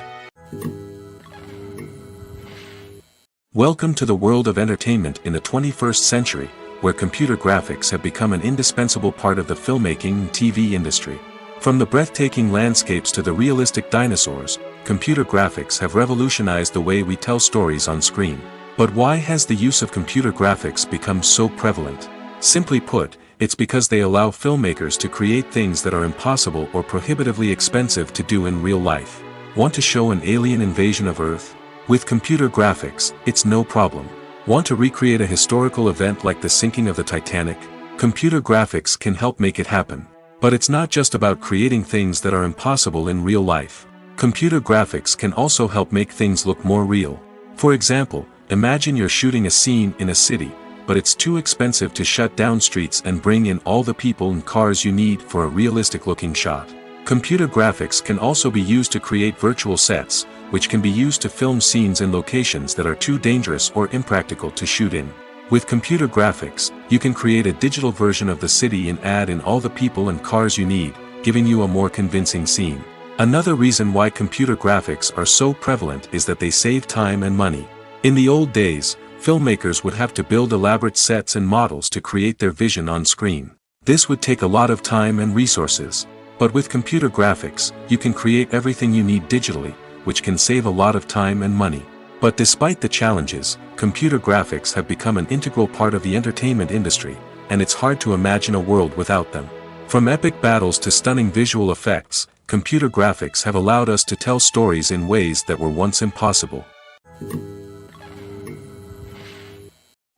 Welcome to the world of entertainment in the 21st century, where computer graphics have become an indispensable part of the filmmaking and TV industry. From the breathtaking landscapes to the realistic dinosaurs, computer graphics have revolutionized the way we tell stories on screen. But why has the use of computer graphics become so prevalent? Simply put, it's because they allow filmmakers to create things that are impossible or prohibitively expensive to do in real life. Want to show an alien invasion of Earth? With computer graphics, it's no problem. Want to recreate a historical event like the sinking of the Titanic? Computer graphics can help make it happen. But it's not just about creating things that are impossible in real life. Computer graphics can also help make things look more real. For example, imagine you're shooting a scene in a city, but it's too expensive to shut down streets and bring in all the people and cars you need for a realistic-looking shot. Computer graphics can also be used to create virtual sets, which can be used to film scenes in locations that are too dangerous or impractical to shoot in. With computer graphics, you can create a digital version of the city and add in all the people and cars you need, giving you a more convincing scene. Another reason why computer graphics are so prevalent is that they save time and money. In the old days, filmmakers would have to build elaborate sets and models to create their vision on screen. This would take a lot of time and resources. But with computer graphics, you can create everything you need digitally, which can save a lot of time and money. But despite the challenges, computer graphics have become an integral part of the entertainment industry, and it's hard to imagine a world without them. From epic battles to stunning visual effects, computer graphics have allowed us to tell stories in ways that were once impossible.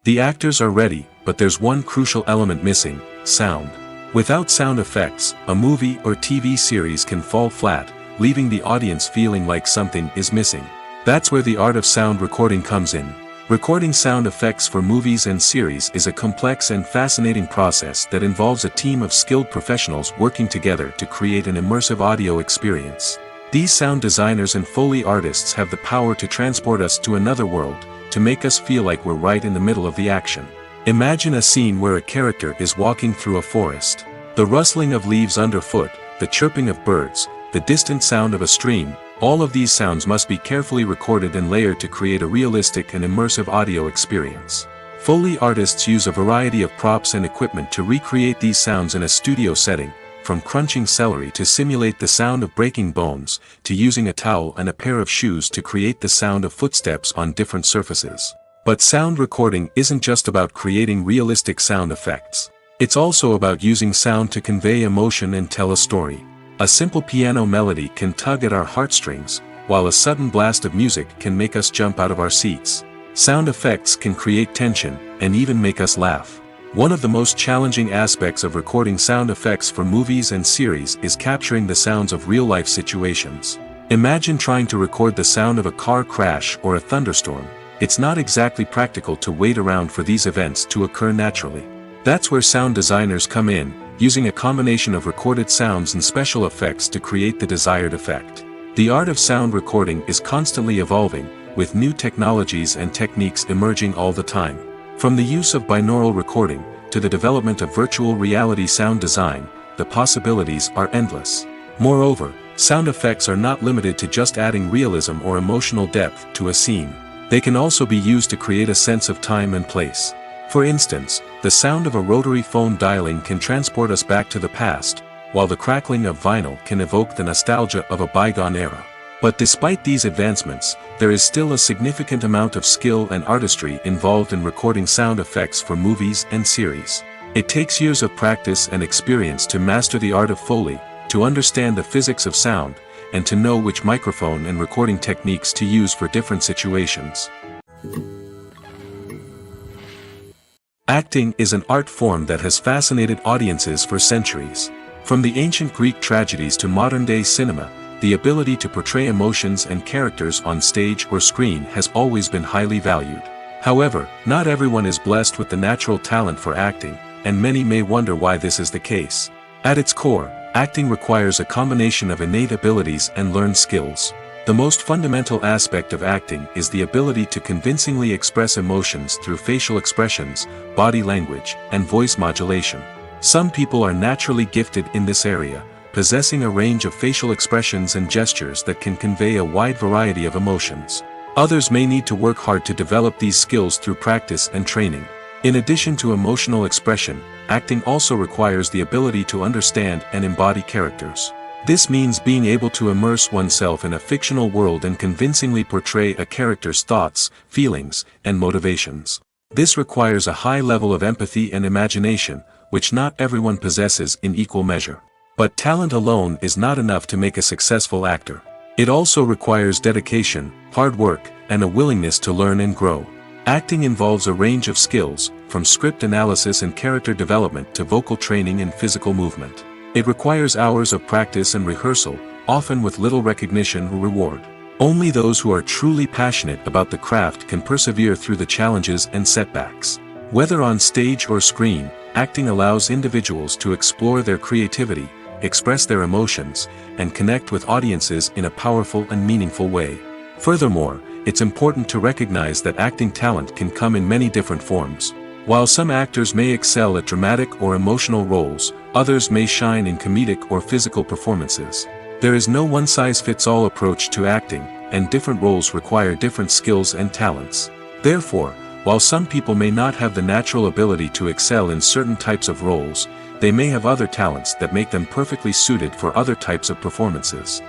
The actors are ready, but there's one crucial element missing: sound. Without sound effects, a movie or TV series can fall flat, leaving the audience feeling like something is missing. That's where the art of sound recording comes in. Recording sound effects for movies and series is a complex and fascinating process that involves a team of skilled professionals working together to create an immersive audio experience. These sound designers and Foley artists have the power to transport us to another world, to make us feel like we're right in the middle of the action. Imagine a scene where a character is walking through a forest. The rustling of leaves underfoot, the chirping of birds, the distant sound of a stream, all of these sounds must be carefully recorded and layered to create a realistic and immersive audio experience. Foley artists use a variety of props and equipment to recreate these sounds in a studio setting, from crunching celery to simulate the sound of breaking bones, to using a towel and a pair of shoes to create the sound of footsteps on different surfaces. But sound recording isn't just about creating realistic sound effects. It's also about using sound to convey emotion and tell a story. A simple piano melody can tug at our heartstrings, while a sudden blast of music can make us jump out of our seats. Sound effects can create tension, and even make us laugh. One of the most challenging aspects of recording sound effects for movies and series is capturing the sounds of real-life situations. Imagine trying to record the sound of a car crash or a thunderstorm. It's not exactly practical to wait around for these events to occur naturally. That's where sound designers come in, using a combination of recorded sounds and special effects to create the desired effect. The art of sound recording is constantly evolving, with new technologies and techniques emerging all the time. From the use of binaural recording, to the development of virtual reality sound design, the possibilities are endless. Moreover, sound effects are not limited to just adding realism or emotional depth to a scene. They can also be used to create a sense of time and place. For instance, the sound of a rotary phone dialing can transport us back to the past, while the crackling of vinyl can evoke the nostalgia of a bygone era. But despite these advancements, there is still a significant amount of skill and artistry involved in recording sound effects for movies and series. It takes years of practice and experience to master the art of Foley, to understand the physics of sound, and to know which microphone and recording techniques to use for different situations. Acting is an art form that has fascinated audiences for centuries. From the ancient Greek tragedies to modern-day cinema, the ability to portray emotions and characters on stage or screen has always been highly valued. However, not everyone is blessed with the natural talent for acting, and many may wonder why this is the case. At its core, acting requires a combination of innate abilities and learned skills. The most fundamental aspect of acting is the ability to convincingly express emotions through facial expressions, body language, and voice modulation. Some people are naturally gifted in this area, possessing a range of facial expressions and gestures that can convey a wide variety of emotions. Others may need to work hard to develop these skills through practice and training. In addition to emotional expression, acting also requires the ability to understand and embody characters. This means being able to immerse oneself in a fictional world and convincingly portray a character's thoughts, feelings, and motivations. This requires a high level of empathy and imagination, which not everyone possesses in equal measure. But talent alone is not enough to make a successful actor. It also requires dedication, hard work, and a willingness to learn and grow. Acting involves a range of skills, from script analysis and character development to vocal training and physical movement. It requires hours of practice and rehearsal, often with little recognition or reward. Only those who are truly passionate about the craft can persevere through the challenges and setbacks. Whether on stage or screen, acting allows individuals to explore their creativity, express their emotions, and connect with audiences in a powerful and meaningful way. Furthermore, it's important to recognize that acting talent can come in many different forms. While some actors may excel at dramatic or emotional roles, others may shine in comedic or physical performances. There is no one-size-fits-all approach to acting, and different roles require different skills and talents. Therefore, while some people may not have the natural ability to excel in certain types of roles, they may have other talents that make them perfectly suited for other types of performances.